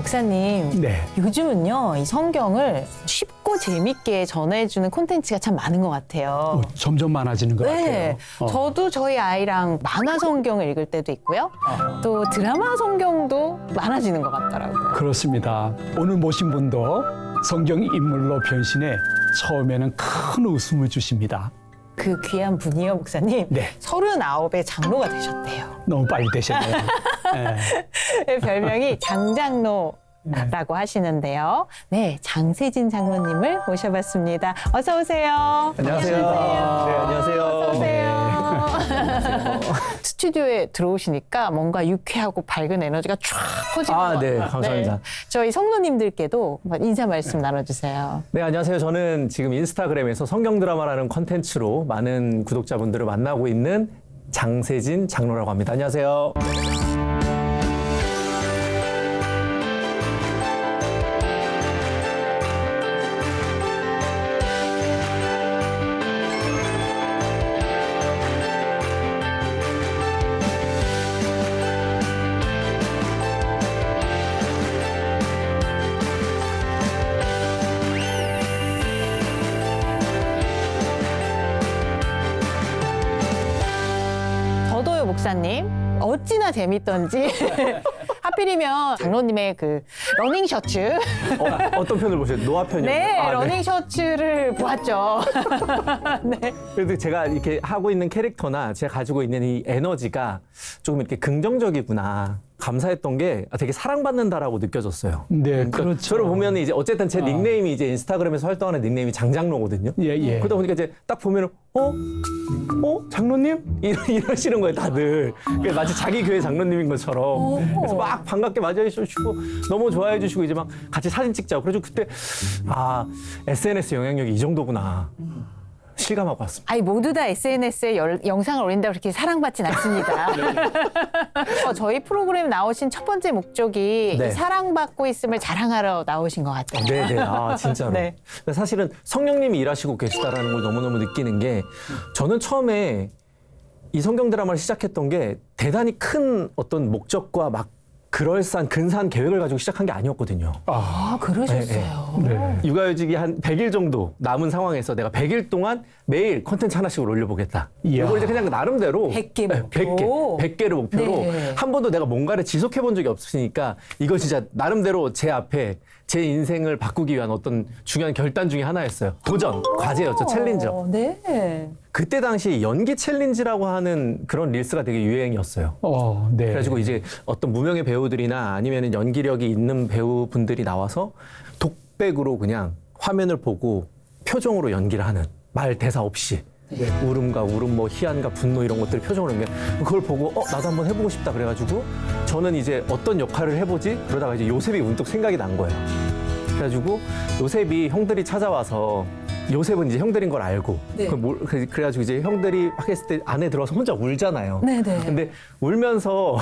목사님, 네. 요즘은요, 이 성경을 쉽고 재밌게 전해주는 콘텐츠가 참 많은 것 같아요. 점점 많아지는 것 네, 같아요. 저도 저희 아이랑 만화 성경을 읽을 때도 있고요. 또 드라마 성경도 많아지는 것 같더라고요. 그렇습니다. 오늘 모신 분도 성경 인물로 변신해 처음에는 큰 웃음을 주십니다. 그 귀한 분이요, 목사님. 네. 39의 장로가 되셨대요. 너무 빨리 되셨네요. 네. 별명이 장장로라고 하시는데요. 네, 장세진 장로님을 모셔봤습니다. 어서 오세요. 안녕하세요. 네, 안녕하세요. 어서 오세요. 스튜디오에 들어오시니까 뭔가 유쾌하고 밝은 에너지가 쫙 퍼지는 것 같아요. 네, 감사합니다. 저희 성도님들께도 인사 말씀 나눠주세요. 네, 안녕하세요. 저는 지금 인스타그램에서 성경 드라마라는 컨텐츠로 많은 구독자분들을 만나고 있는 장세진 장로라고 합니다. 안녕하세요. 저도요, 목사님. 어찌나 재밌던지. 하필이면 장로님의 그 러닝 셔츠. 어떤 편을 보세요? 노아 편이요? 네, 러닝 셔츠를 보았죠. 네. 그래도 제가 이렇게 하고 있는 캐릭터나 제가 가지고 있는 이 에너지가 조금 이렇게 긍정적이구나. 감사했던 게 되게 사랑받는다라고 느껴졌어요. 네, 그러니까 그렇죠. 저를 보면 이제 어쨌든 제 닉네임이 이제 인스타그램에서 활동하는 닉네임이 장장로거든요. 예, 예. 그러다 보니까 이제 딱 보면은 장로님? 이러시는 거예요, 다들. 그러니까 마치 자기 교회 장로님인 것처럼. 그래서 막 반갑게 맞이해 주시고 너무 좋아해 주시고 이제 막 같이 사진 찍자고. 그래서 그때 SNS 영향력이 이 정도구나. 실감하고 왔습니다. 아니, 모두 다 SNS에 영상을 올린다고 그렇게 사랑받진 않습니다. 저희 프로그램 나오신 첫 번째 목적이 네. 이 사랑받고 있음을 자랑하러 나오신 것 같아요. 네네. 진짜로. 네. 사실은 성령님이 일하시고 계시다라는 걸 너무너무 느끼는 게 저는 처음에 이 성경 드라마를 시작했던 게 대단히 큰 어떤 목적과 막 그럴싸한 근사한 계획을 가지고 시작한 게 아니었거든요. 아, 그러셨어요. 네. 육아휴직이 한 100일 정도 남은 상황에서 내가 100일 동안 매일 콘텐츠 하나씩을 올려보겠다. 이야. 이걸 이제 그냥 나름대로 100개 목표. 100개를 목표로 네. 한 번도 내가 뭔가를 지속해 본 적이 없으니까 이거 진짜 나름대로 제 앞에 제 인생을 바꾸기 위한 어떤 중요한 결단 중에 하나였어요. 도전, 과제였죠, 챌린저. 네. 그때 당시 연기 챌린지라고 하는 그런 릴스가 되게 유행이었어요. 네. 그래가지고 이제 어떤 무명의 배우들이나 아니면 연기력이 있는 배우분들이 나와서 독백으로 그냥 화면을 보고 표정으로 연기를 하는 말 대사 없이 울음과 울음, 뭐 희한과 분노 이런 것들 표정으로 연기. 그걸 보고 나도 한번 해보고 싶다 그래가지고 저는 이제 어떤 역할을 해보지 그러다가 이제 요셉이 문득 생각이 난 거예요. 그래가지고 요셉이 형들이 찾아와서 요셉은 이제 형들인 걸 알고 네. 그래가지고 이제 형들이 막 했을 때 안에 들어와서 혼자 울잖아요. 네네. 근데 울면서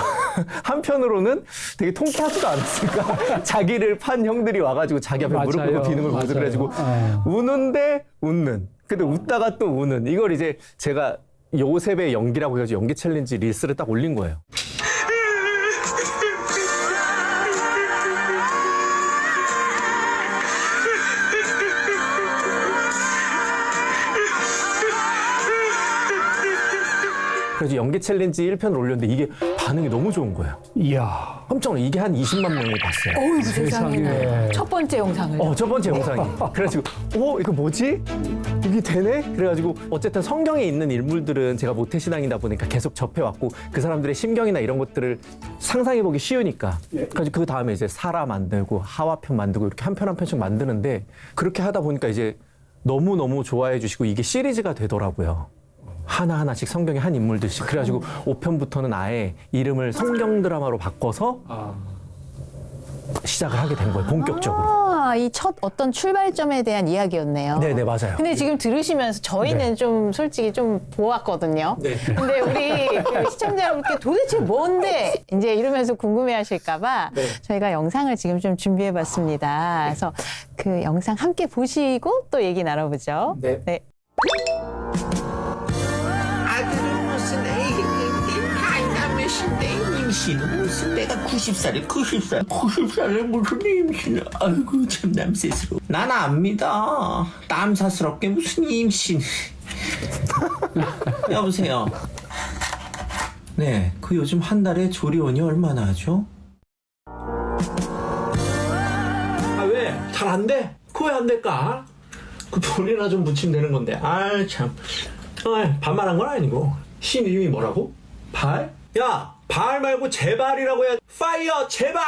한편으로는 되게 통쾌하지도 않았을까. 자기를 판 형들이 와가지고 자기 앞에 무릎 꿇고 맞아요. 비는 걸 보면서 맞아요. 그래가지고 우는데 웃는. 근데 웃다가 또 우는. 이걸 이제 제가 요셉의 연기라고 해가지고 연기 챌린지 릴스를 딱 올린 거예요. 그래서 연기 챌린지 1편을 올렸는데 이게 반응이 너무 좋은 거예요. 이야. 깜짝 놀라 이게 한 20만 명이 봤어요. 어이구, 세상에. 세상에. 첫 번째 영상을. 첫 번째 영상이. 그래가지고, 이거 뭐지? 이게 되네? 그래가지고, 어쨌든 성경에 있는 인물들은 제가 모태신앙이다 보니까 계속 접해왔고, 그 사람들의 심경이나 이런 것들을 상상해보기 쉬우니까. 그래가지고, 그 다음에 이제 사라 만들고, 하와편 만들고, 이렇게 한 편 한 편씩 만드는데, 그렇게 하다 보니까 이제 너무너무 좋아해 주시고, 이게 시리즈가 되더라고요. 하나하나씩 성경의 한 인물들씩. 그래가지고 5편부터는 아예 이름을 성경 드라마로 바꿔서 시작을 하게 된 거예요, 본격적으로. 이 첫 어떤 출발점에 대한 이야기였네요. 네네, 맞아요. 근데 지금 들으시면서 저희는 네. 좀 솔직히 좀 보았거든요. 네. 근데 우리 그 시청자 여러분께 도대체 뭔데? 이제 이러면서 궁금해 하실까봐 네. 저희가 영상을 지금 좀 준비해 봤습니다. 그래서 그 영상 함께 보시고 또 얘기 나눠보죠. 네. 아들은 무슨 애기 하이나 몇인데 임신 임신은 무슨 내가 90살에 무슨 임신을. 아이고 참 남세스러워. 난 안 믿어. 남사스럽게 무슨 임신. 여보세요. 네, 그 요즘 한 달에 조리원이 얼마나 하죠? 아 왜? 잘 안 돼? 그거 왜 안 될까? 그 돌이나 좀 붙이면 되는 건데. 아이 참. 반말한 건 아니고. 신 이름이 뭐라고? 발? 야, 발 말고 제발이라고 해야. 파이어 제발.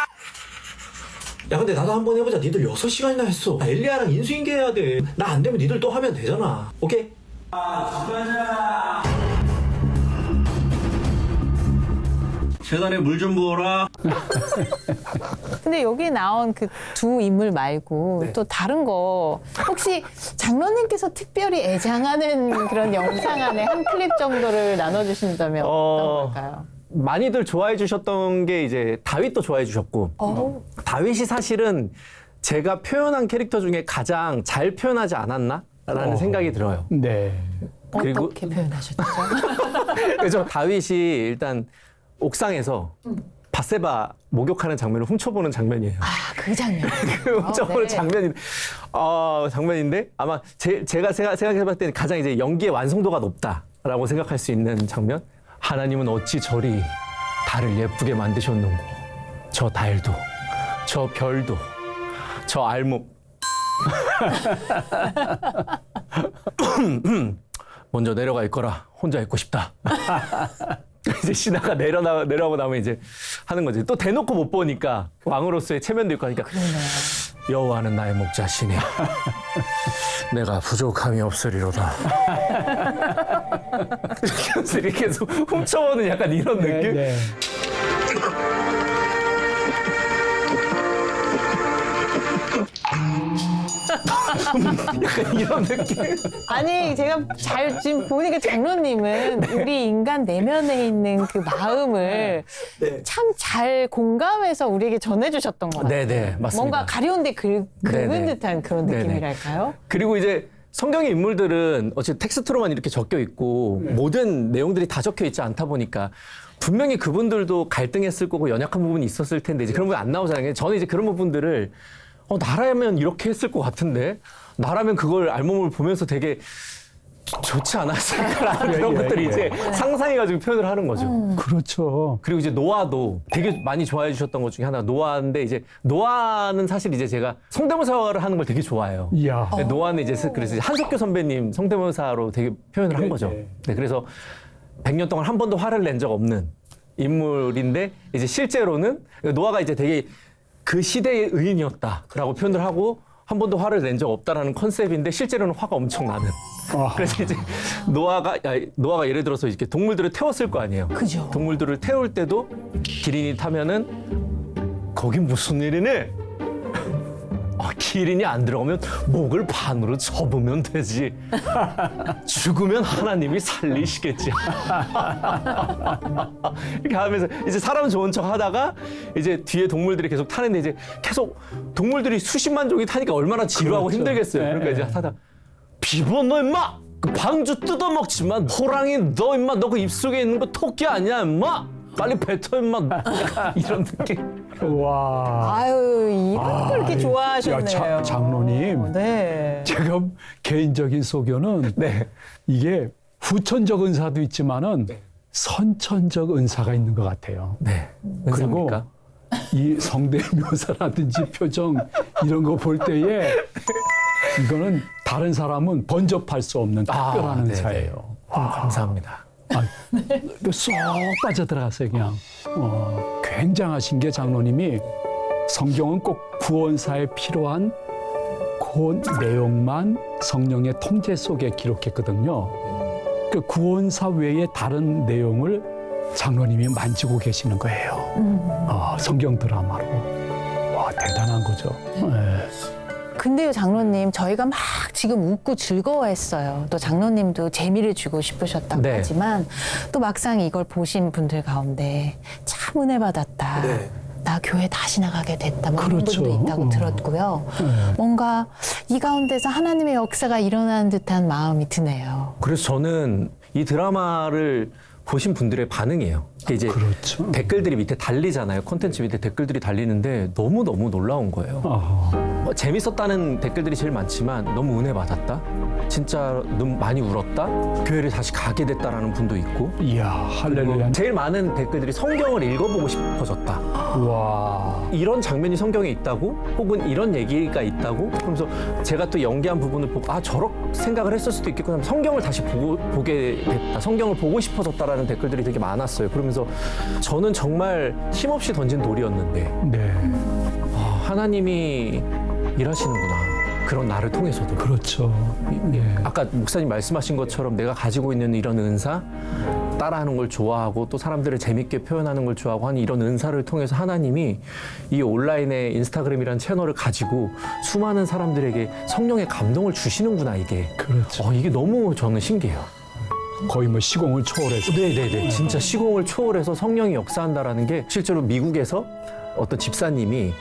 야 근데 나도 한번 해보자. 니들 6시간이나 했어. 엘리아랑 인수인계 해야 돼. 나 안 되면 니들 또 하면 되잖아. 오케이? 집안이야. 재단에 물 좀 부어라. 근데 여기 나온 그 두 인물 말고 또 다른 거 혹시 장로님께서 특별히 애장하는 그런 영상 안에 한 클립 정도를 나눠주신다면 어떤 걸까요? 많이들 좋아해 주셨던 게 이제 다윗도 좋아해 주셨고 다윗이 사실은 제가 표현한 캐릭터 중에 가장 잘 표현하지 않았나라는 생각이 들어요. 네. 그리고- 어떻게 표현하셨죠? 그래서 다윗이 일단 옥상에서 바세바 목욕하는 장면을 훔쳐보는 장면이에요. 아, 그 장면. 그 훔쳐보는 네. 장면인데 아마 제가 생각해봤을 때는 가장 이제 연기의 완성도가 높다라고 생각할 수 있는 장면. 하나님은 어찌 저리 달을 예쁘게 만드셨는고, 저 달도, 저 별도, 저 알목. 먼저 내려가 있거라. 혼자 있고 싶다. 이제 신하가 내려가고 나면 이제 하는 거지. 또 대놓고 못 보니까 왕으로서의 체면도 있고 하니까 여호와는 나의 목자시네. 내가 부족함이 없으리로다. 이렇게 계속 훔쳐보는 약간 이런 느낌? 네. 약간 이런 느낌? 아니, 제가 지금 보니까 장로님은 우리 인간 내면에 있는 그 마음을 참 잘 공감해서 우리에게 전해주셨던 것 같아요. 네네, 맞습니다. 뭔가 가려운 데 긁은 네네. 듯한 그런 네네. 느낌이랄까요? 그리고 이제 성경의 인물들은 어쨌든 텍스트로만 이렇게 적혀 있고 모든 내용들이 다 적혀 있지 않다 보니까 분명히 그분들도 갈등했을 거고 연약한 부분이 있었을 텐데 이제 그런 부분이 안 나오잖아요. 저는 이제 그런 부분들을 나라면 이렇게 했을 것 같은데 나라면 그걸 알몸을 보면서 되게 좋지 않았을까라는 그런 것들을 이제 상상해가지고 표현을 하는 거죠. 그렇죠. 그리고 이제 노아도 되게 많이 좋아해 주셨던 것 중에 하나가 노아인데 이제 노아는 사실 이제 제가 성대모사를 하는 걸 되게 좋아해요. 이야. 노아는 이제 그래서 이제 한석규 선배님 성대모사로 되게 표현을 한 거죠. 네, 그래서 100년 동안 한 번도 화를 낸 적 없는 인물인데 이제 실제로는 노아가 이제 되게 그 시대의 의인이었다라고 표현을 하고 한 번도 화를 낸 적 없다라는 컨셉인데 실제로는 화가 엄청 나는. 그래서 이제 노아가 예를 들어서 이렇게 동물들을 태웠을 거 아니에요. 그죠. 동물들을 태울 때도 기린이 타면은 거긴 무슨 일이니? 기린이 안 들어가면 목을 반으로 접으면 되지. 죽으면 하나님이 살리시겠지. 이렇게 하면서 이제 사람 좋은 척 하다가 이제 뒤에 동물들이 계속 타는데 이제 계속 동물들이 수십만 종이 타니까 얼마나 지루하고 그렇죠. 힘들겠어요. 네, 그러니까 네. 이제 타다 비버 너 임마 그 방주 뜯어먹지만 호랑이 너 임마 너 그 입속에 있는 거 토끼 아니야 임마 빨리 뱉어 임마 이런 느낌. 와. 아유, 이런 걸 이렇게 야, 좋아하셨네요. 장로님. 네. 제가 개인적인 소견은 네. 이게 후천적 은사도 있지만은 선천적 은사가 있는 것 같아요. 네. 그리고 은사입니까? 이 성대 묘사라든지 표정 이런 거 볼 때에 이거는 다른 사람은 번접할 수 없는 특별한 네네. 은사예요. 감사합니다. 쏙 빠져들어갔어요, 그냥. 굉장하신 게 장로님이 성경은 꼭 구원사에 필요한 그 내용만 성령의 통제 속에 기록했거든요. 그 구원사 외에 다른 내용을 장로님이 만지고 계시는 거예요. 성경 드라마로. 와, 대단한 거죠. 네. 근데요, 장로님, 저희가 막 지금 웃고 즐거워했어요. 또 장로님도 재미를 주고 싶으셨다고 네. 하지만 또 막상 이걸 보신 분들 가운데 참 은혜 받았다. 나 교회 다시 나가게 됐다. 뭐 이런 그렇죠. 분도 있다고 들었고요. 뭔가 이 가운데서 하나님의 역사가 일어나는 듯한 마음이 드네요. 그래서 저는 이 드라마를 보신 분들의 반응이에요. 이제 그렇죠. 댓글들이 밑에 달리잖아요. 콘텐츠 밑에 댓글들이 달리는데 너무너무 놀라운 거예요. 재밌었다는 댓글들이 제일 많지만 너무 은혜 받았다. 진짜 너무 많이 울었다. 교회를 다시 가게 됐다라는 분도 있고. 이야, 할렐루야. 제일 많은 댓글들이 성경을 읽어보고 싶어졌다. 와. 이런 장면이 성경에 있다고? 혹은 이런 얘기가 있다고? 그러면서 제가 또 연기한 부분을 보고 저렇게 생각을 했을 수도 있겠구나. 성경을 다시 보게 됐다. 성경을 보고 싶어졌다라는 댓글들이 되게 많았어요. 그러면서 저는 정말 힘없이 던진 돌이었는데 네. 하나님이 일하시는구나. 그런 나를 통해서도. 그렇죠. 예. 아까 목사님 말씀하신 것처럼 내가 가지고 있는 이런 은사, 따라하는 걸 좋아하고 또 사람들을 재밌게 표현하는 걸 좋아하고 하는 이런 은사를 통해서 하나님이 이 온라인의 인스타그램이라는 채널을 가지고 수많은 사람들에게 성령의 감동을 주시는구나, 이게. 그렇죠. 이게 너무 저는 신기해요. 거의 뭐 시공을 초월해서. 네네네. 진짜 시공을 초월해서 성령이 역사한다라는 게 실제로 미국에서 어떤 집사님이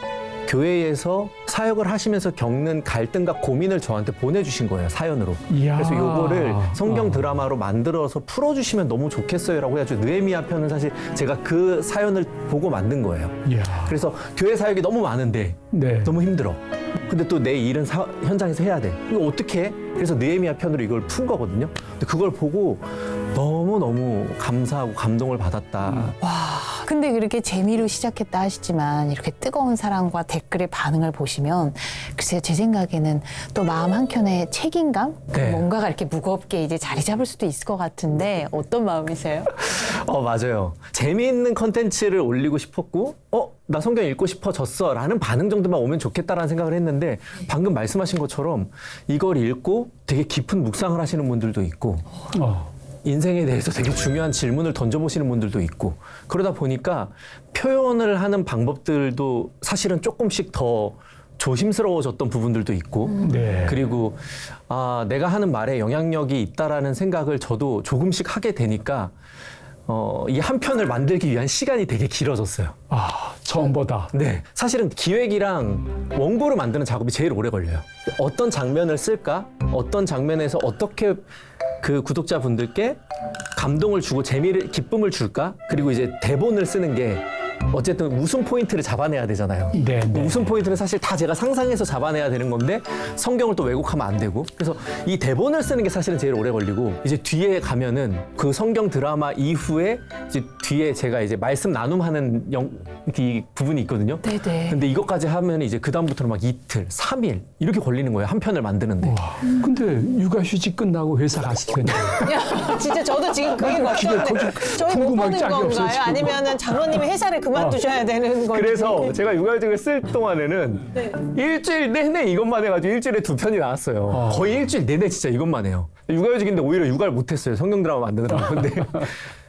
교회에서 사역을 하시면서 겪는 갈등과 고민을 저한테 보내주신 거예요, 사연으로. 이야. 그래서 요거를 성경 드라마로 만들어서 풀어주시면 너무 좋겠어요라고 해가지고 느헤미야 편은 사실 제가 그 사연을 보고 만든 거예요. 이야. 그래서 교회 사역이 너무 많은데 네. 너무 힘들어. 근데 또 내 일은 현장에서 해야 돼. 이거 어떻게 해? 그래서 느헤미야 편으로 이걸 푼 거거든요. 근데 그걸 보고 너무너무 감사하고 감동을 받았다. 근데 그렇게 재미로 시작했다 하시지만 이렇게 뜨거운 사랑과 댓글의 반응을 보시면 글쎄요, 제 생각에는 또 마음 한켠에 책임감? 네. 뭔가가 이렇게 무겁게 이제 자리 잡을 수도 있을 것 같은데 어떤 마음이세요? 맞아요. 재미있는 컨텐츠를 올리고 싶었고, 나 성경 읽고 싶어졌어 라는 반응 정도만 오면 좋겠다라는 생각을 했는데 방금 말씀하신 것처럼 이걸 읽고 되게 깊은 묵상을 하시는 분들도 있고 인생에 대해서 되게 중요한 질문을 던져보시는 분들도 있고 그러다 보니까 표현을 하는 방법들도 사실은 조금씩 더 조심스러워졌던 부분들도 있고 네. 그리고 내가 하는 말에 영향력이 있다라는 생각을 저도 조금씩 하게 되니까 이 한 편을 만들기 위한 시간이 되게 길어졌어요. 처음보다. 네. 사실은 기획이랑 원고를 만드는 작업이 제일 오래 걸려요. 어떤 장면을 쓸까? 어떤 장면에서 어떻게 그 구독자분들께 감동을 주고 기쁨을 줄까? 그리고 이제 대본을 쓰는 게 어쨌든 웃음 포인트를 잡아내야 되잖아요. 네, 네. 웃음 포인트는 사실 다 제가 상상해서 잡아내야 되는 건데 성경을 또 왜곡하면 안 되고 그래서 이 대본을 쓰는 게 사실은 제일 오래 걸리고 이제 뒤에 가면은 그 성경 드라마 이후에 이제 뒤에 제가 이제 말씀 나눔하는 이 부분이 있거든요. 네네. 근데 이것까지 하면 이제 그다음부터는 막 이틀, 3일 이렇게 걸리는 거예요. 한 편을 만드는데. 근데 육아휴직 끝나고 회사 갔을 텐데. 야, 진짜 저도 지금 그게 걱정인데 저희 못 궁금할 보는 짝이 건가요? 없어요, 지금. 아니면은 장로님이 회사를 그만두셔야 되는 건지. 그래서 제가 육아휴직을 쓸 동안에는 일주일 내내 이것만 해가지고 일주일에 2편이 나왔어요. 거의 일주일 내내 진짜 이것만 해요. 육아휴직인데 오히려 육아를 못했어요. 성경 드라마 만드느라고. 근데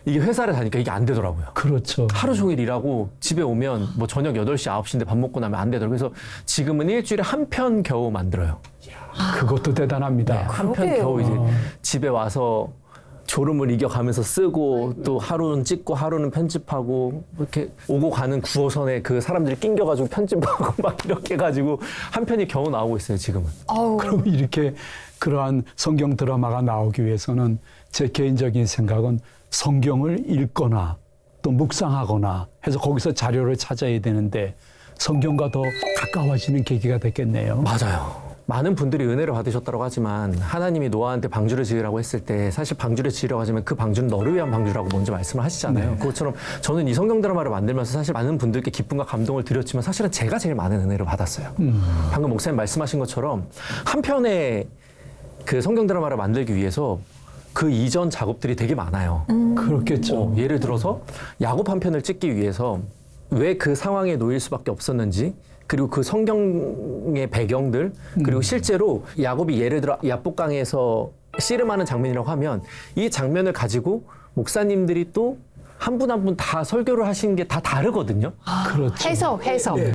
이게 회사를 다니까 이게 안 되더라고요. 그렇죠. 하루 종일 일하고 집에 오면 뭐 저녁 8시, 9시인데 밥 먹고 나면 안 되더라고요. 그래서 지금은 일주일에 한 편 겨우 만들어요. 그것도 대단합니다. 한 편 그러게요. 겨우 이제 집에 와서 졸음을 이겨가면서 쓰고 또 하루는 찍고 하루는 편집하고 이렇게 오고 가는 9호선에 그 사람들이 낑겨가지고 편집하고 막 이렇게 해가지고 한 편이 겨우 나오고 있어요, 지금은. 그럼 이렇게 그러한 성경 드라마가 나오기 위해서는 제 개인적인 생각은 성경을 읽거나 또 묵상하거나 해서 거기서 자료를 찾아야 되는데 성경과 더 가까워지는 계기가 됐겠네요. 맞아요. 많은 분들이 은혜를 받으셨다고 하지만 하나님이 노아한테 방주를 지으라고 했을 때 사실 방주를 지으라고 하지만 그 방주는 너를 위한 방주라고 먼저 말씀을 하시잖아요. 그것처럼 저는 이 성경 드라마를 만들면서 사실 많은 분들께 기쁨과 감동을 드렸지만 사실은 제가 제일 많은 은혜를 받았어요. 방금 목사님 말씀하신 것처럼 한 편의 그 성경 드라마를 만들기 위해서 그 이전 작업들이 되게 많아요. 그렇겠죠. 예를 들어서 야곱 한 편을 찍기 위해서 왜 그 상황에 놓일 수밖에 없었는지 그리고 그 성경의 배경들 그리고 실제로 야곱이 예를 들어 야복강에서 씨름하는 장면이라고 하면 이 장면을 가지고 목사님들이 또 한 분 한 분 다 설교를 하신 게 다 다르거든요. 그렇죠. 해석.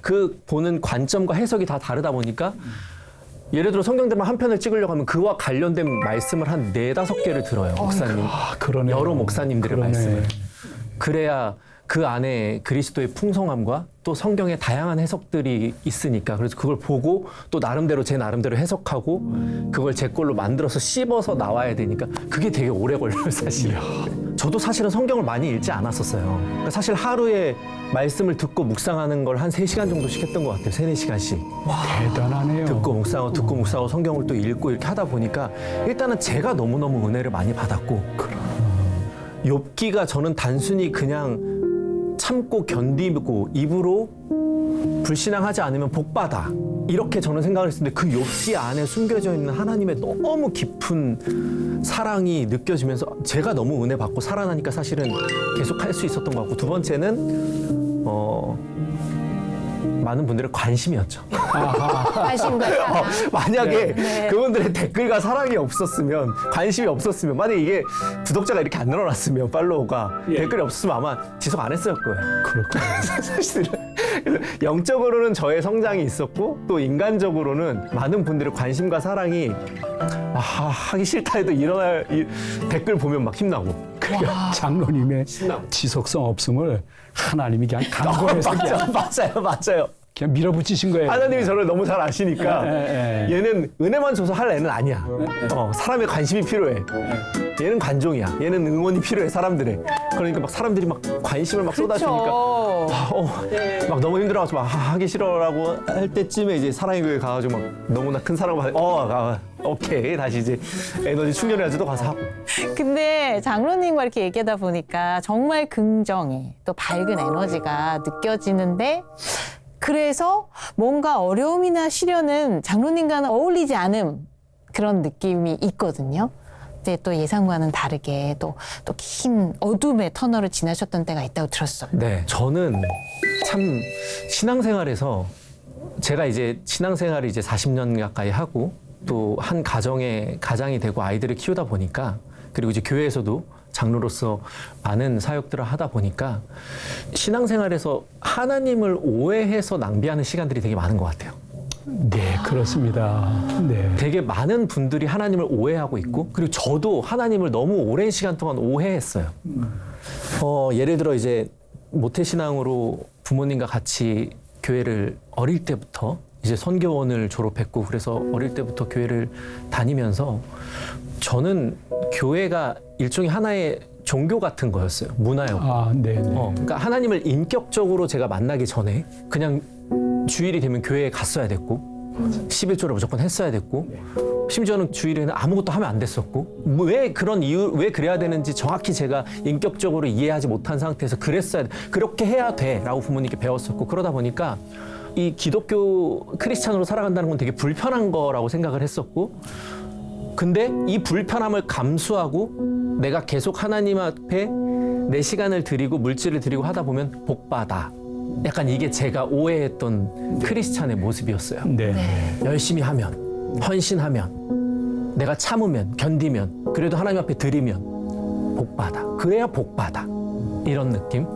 그 보는 관점과 해석이 다 다르다 보니까 예를 들어 성경들만 한 편을 찍으려고 하면 그와 관련된 말씀을 한 4-5개를 들어요. 목사님. 그러네요. 여러 목사님들의 그러네. 말씀을. 그래야 그 안에 그리스도의 풍성함과 또 성경의 다양한 해석들이 있으니까 그래서 그걸 보고 또 나름대로 제 나름대로 해석하고 그걸 제 걸로 만들어서 씹어서 나와야 되니까 그게 되게 오래 걸려요, 사실. 저도 사실은 성경을 많이 읽지 않았었어요. 그러니까 사실 하루에 말씀을 듣고 묵상하는 걸 한 3시간 정도씩 했던 것 같아요. 3-4시간씩. 대단하네요. 듣고 묵상하고 성경을 또 읽고 이렇게 하다 보니까 일단은 제가 너무너무 은혜를 많이 받았고 욥기가 저는 단순히 그냥 참고 견디고 입으로 불신앙하지 않으면 복받아 이렇게 저는 생각을 했었는데 그 욥기 안에 숨겨져 있는 하나님의 너무 깊은 사랑이 느껴지면서 제가 너무 은혜 받고 살아나니까 사실은 계속 할 수 있었던 것 같고 두 번째는 많은 분들의 관심이었죠. 관심과 사랑. 만약에 네. 그분들의 댓글과 사랑이 없었으면 관심이 없었으면 만약에 이게 구독자가 이렇게 안 늘어났으면 팔로워가 댓글이 없었으면 아마 지속 안 했을 거예요. 그렇군요. 사실은 그래서 영적으로는 저의 성장이 있었고 또 인간적으로는 많은 분들의 관심과 사랑이 하기 싫다 해도 일어날 댓글 보면 막 힘나고 그러니까 장로님의 지속성 없음을 하나님이 그냥 강권해서 그냥 맞아요. 그냥 밀어붙이신 거예요. 하나님이 저를 너무 잘 아시니까 예. 얘는 은혜만 줘서 할 애는 아니야. 사람의 관심이 필요해. 얘는 관종이야. 얘는 응원이 필요해 사람들의. 그러니까 막 사람들이 막 관심을 막 쏟아주니까 막 너무 힘들어가지고 막 하기 싫어라고 할 때쯤에 이제 사랑의 교회 가가지고 막 너무나 큰 사랑을 받아. 오케이 다시 이제 에너지 충전해가지고 또 가서 하고. 근데 장로님과 이렇게 얘기하다 보니까 정말 긍정이 또 밝은 에너지가 느껴지는데 그래서 뭔가 어려움이나 시련은 장로님과는 어울리지 않은 그런 느낌이 있거든요. 근데 또 예상과는 다르게 또 긴 어둠의 터널을 지나셨던 때가 있다고 들었어요. 네, 저는 참 신앙생활에서 제가 이제 신앙생활을 이제 40년 가까이 하고 또 한 가정의 가장이 되고 아이들을 키우다 보니까 그리고 이제 교회에서도 장로로서 많은 사역들을 하다 보니까 신앙생활에서 하나님을 오해해서 낭비하는 시간들이 되게 많은 것 같아요. 네, 그렇습니다. 네. 되게 많은 분들이 하나님을 오해하고 있고 그리고 저도 하나님을 너무 오랜 시간 동안 오해했어요. 예를 들어 이제 모태신앙으로 부모님과 같이 교회를 어릴 때부터 이제 선교원을 졸업했고 그래서 어릴 때부터 교회를 다니면서 저는 교회가 일종의 하나의 종교 같은 거였어요. 문화였고. 네. 그러니까 하나님을 인격적으로 제가 만나기 전에 그냥 주일이 되면 교회에 갔어야 됐고 11조를 무조건 했어야 됐고 심지어는 주일에는 아무것도 하면 안 됐었고 왜 그런 이유 왜 그래야 되는지 정확히 제가 인격적으로 이해하지 못한 상태에서 그랬어야 돼. 그렇게 해야 돼라고 부모님께 배웠었고 그러다 보니까 이 기독교 크리스찬으로 살아간다는 건 되게 불편한 거라고 생각을 했었고 근데 이 불편함을 감수하고 내가 계속 하나님 앞에 내 시간을 드리고 물질을 드리고 하다 보면 복받아. 약간 이게 제가 오해했던 크리스찬의 모습이었어요. 네. 열심히 하면, 헌신하면, 내가 참으면, 견디면, 그래도 하나님 앞에 드리면 복받아. 그래야 복받아. 이런 느낌?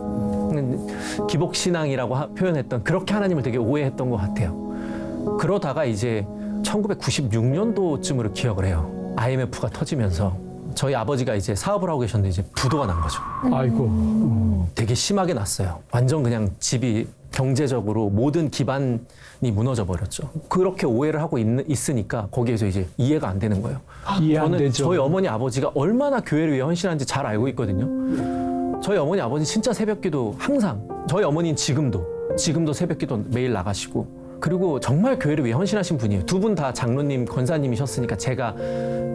기복신앙이라고 표현했던 그렇게 하나님을 되게 오해했던 것 같아요. 그러다가 이제 1996년도쯤으로 기억을 해요. IMF가 터지면서 저희 아버지가 이제 사업을 하고 계셨는데 이제 부도가 난 거죠. 아이고. 되게 심하게 났어요. 완전 그냥 집이 경제적으로 모든 기반이 무너져 버렸죠. 그렇게 오해를 하고 있으니까 거기에서 이제 이해가 안 되는 거예요. 이해 안 저는 되죠. 저희 어머니 아버지가 얼마나 교회를 위해 헌신하는지 잘 알고 있거든요. 저희 어머니 아버지 진짜 새벽기도 항상 저희 어머니는 지금도 새벽기도 매일 나가시고 그리고 정말 교회를 위해 헌신하신 분이에요. 두 분 다 장로님, 권사님이셨으니까 제가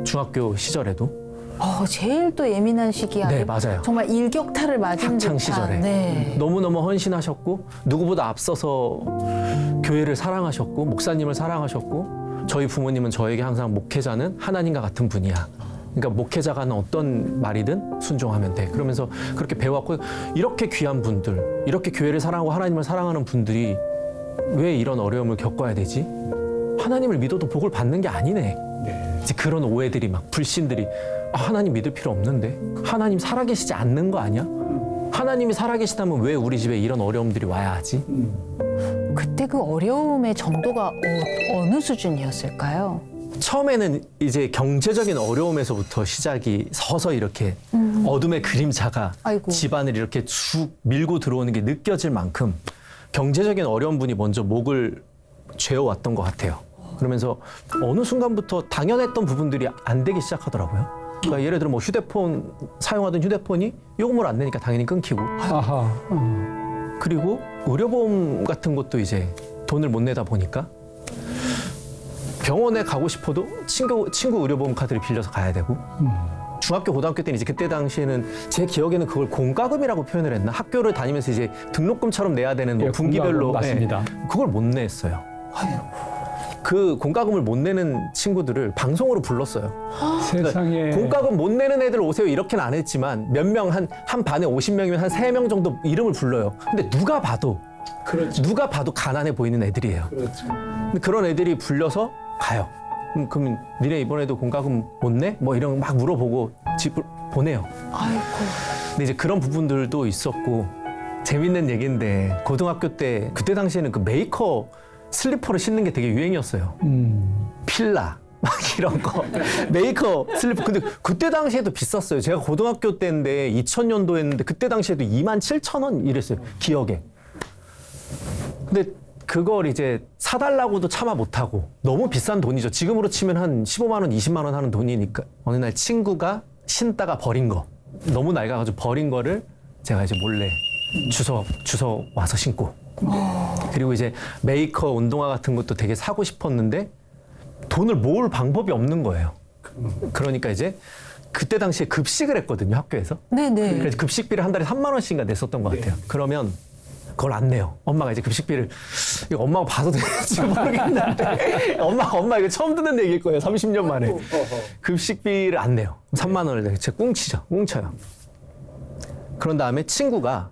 중학교 시절에도 제일 또 예민한 시기야. 네, 맞아요. 정말 일격타를 맞은 학창 듯한. 시절에 네. 너무너무 헌신하셨고 누구보다 앞서서 교회를 사랑하셨고 목사님을 사랑하셨고 저희 부모님은 저에게 항상 목회자는 하나님과 같은 분이야. 그러니까 목회자가 하는 어떤 말이든 순종하면 돼. 그러면서 그렇게 배웠고 이렇게 귀한 분들, 이렇게 교회를 사랑하고 하나님을 사랑하는 분들이 왜 이런 어려움을 겪어야 되지? 하나님을 믿어도 복을 받는 게 아니네. 이제 그런 오해들이 막 불신들이 하나님 믿을 필요 없는데 하나님 살아계시지 않는 거 아니야? 하나님이 살아계시다면 왜 우리 집에 이런 어려움들이 와야 하지? 그때 그 어려움의 정도가 어느 수준이었을까요? 처음에는 이제 경제적인 어려움에서부터 시작이 서서 이렇게 어둠의 그림자가 아이고. 집안을 이렇게 쭉 밀고 들어오는 게 느껴질 만큼 경제적인 어려운 분이 먼저 목을 죄어왔던 것 같아요. 그러면서 어느 순간부터 당연했던 부분들이 안 되기 시작하더라고요. 그러니까 예를 들어 뭐 휴대폰 사용하던 휴대폰이 요금을 안 내니까 당연히 끊기고. 아하. 그리고 의료보험 같은 것도 이제 돈을 못 내다 보니까 병원에 가고 싶어도 친구 의료보험 카드를 빌려서 가야 되고. 중학교, 고등학교 때는 이제 그때 당시에는 제 기억에는 그걸 공과금이라고 표현을 했나? 학교를 다니면서 이제 등록금처럼 내야 되는 뭐 예, 분기별로 공과금 맞습니다. 그걸 못 냈어요. 그 공과금을 못 내는 친구들을 방송으로 불렀어요. 세상에. 공과금 못 내는 애들 오세요 이렇게는 안 했지만 몇 명 한 반에 50명이면 한 3명 정도 이름을 불러요. 근데 누가 봐도 가난해 보이는 애들이에요. 근데 그런 애들이 불려서 가요. 그럼 니네 이번에도 공과금 못 내? 뭐 이런 거 막 물어보고 집을 보내요. 아이고. 근데 이제 그런 부분들도 있었고 재밌는 얘기인데 고등학교 때 그때 당시에는 그 메이커 슬리퍼를 신는 게 되게 유행이었어요. 필라 막 이런 거 메이커 슬리퍼. 근데 그때 당시에도 비쌌어요. 제가 고등학교 때인데 2000년도였는데 그때 당시에도 27,000원 이랬어요. 기억에. 근데 그걸 이제 사달라고도 차마 못하고 너무 비싼 돈이죠. 지금으로 치면 한 15만 원, 20만 원 하는 돈이니까. 어느 날 친구가 신다가 버린 거. 너무 낡아가지고 버린 거를 제가 이제 몰래 주워 와서 신고. 그리고 이제 메이커 운동화 같은 것도 되게 사고 싶었는데 돈을 모을 방법이 없는 거예요. 그러니까 이제 그때 당시에 급식을 했거든요, 학교에서. 네네. 그래서 급식비를 한 달에 3만 원씩인가 냈었던 것 같아요. 그러면 그걸 안 내요. 엄마가 이제 급식비를 이거 엄마가 봐도 되는지 모르겠는데 엄마 이거 처음 듣는 얘기일 거예요. 30년 만에. 급식비를 안 내요. 3만 원을 내요. 제가 꽁쳐요. 그런 다음에 친구가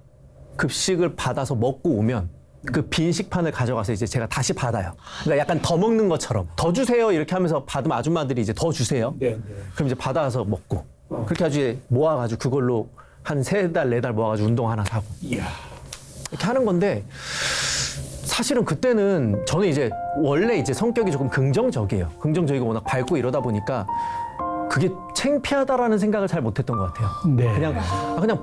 급식을 받아서 먹고 오면 그 빈 식판을 가져가서 이제 제가 다시 받아요. 그러니까 약간 더 먹는 것처럼 더 주세요 이렇게 하면서 받으면 아줌마들이 이제 더 주세요. 그럼 이제 받아서 먹고 그렇게 아주 이제 모아가지고 그걸로 한 3달, 4달 모아가지고 운동 하나 사고 이렇게 하는 건데 사실은 그때는 저는 이제 원래 이제 성격이 조금 긍정적이에요. 긍정적이고 워낙 밝고 이러다 보니까 그게 창피하다라는 생각을 잘 못했던 것 같아요. 네. 그냥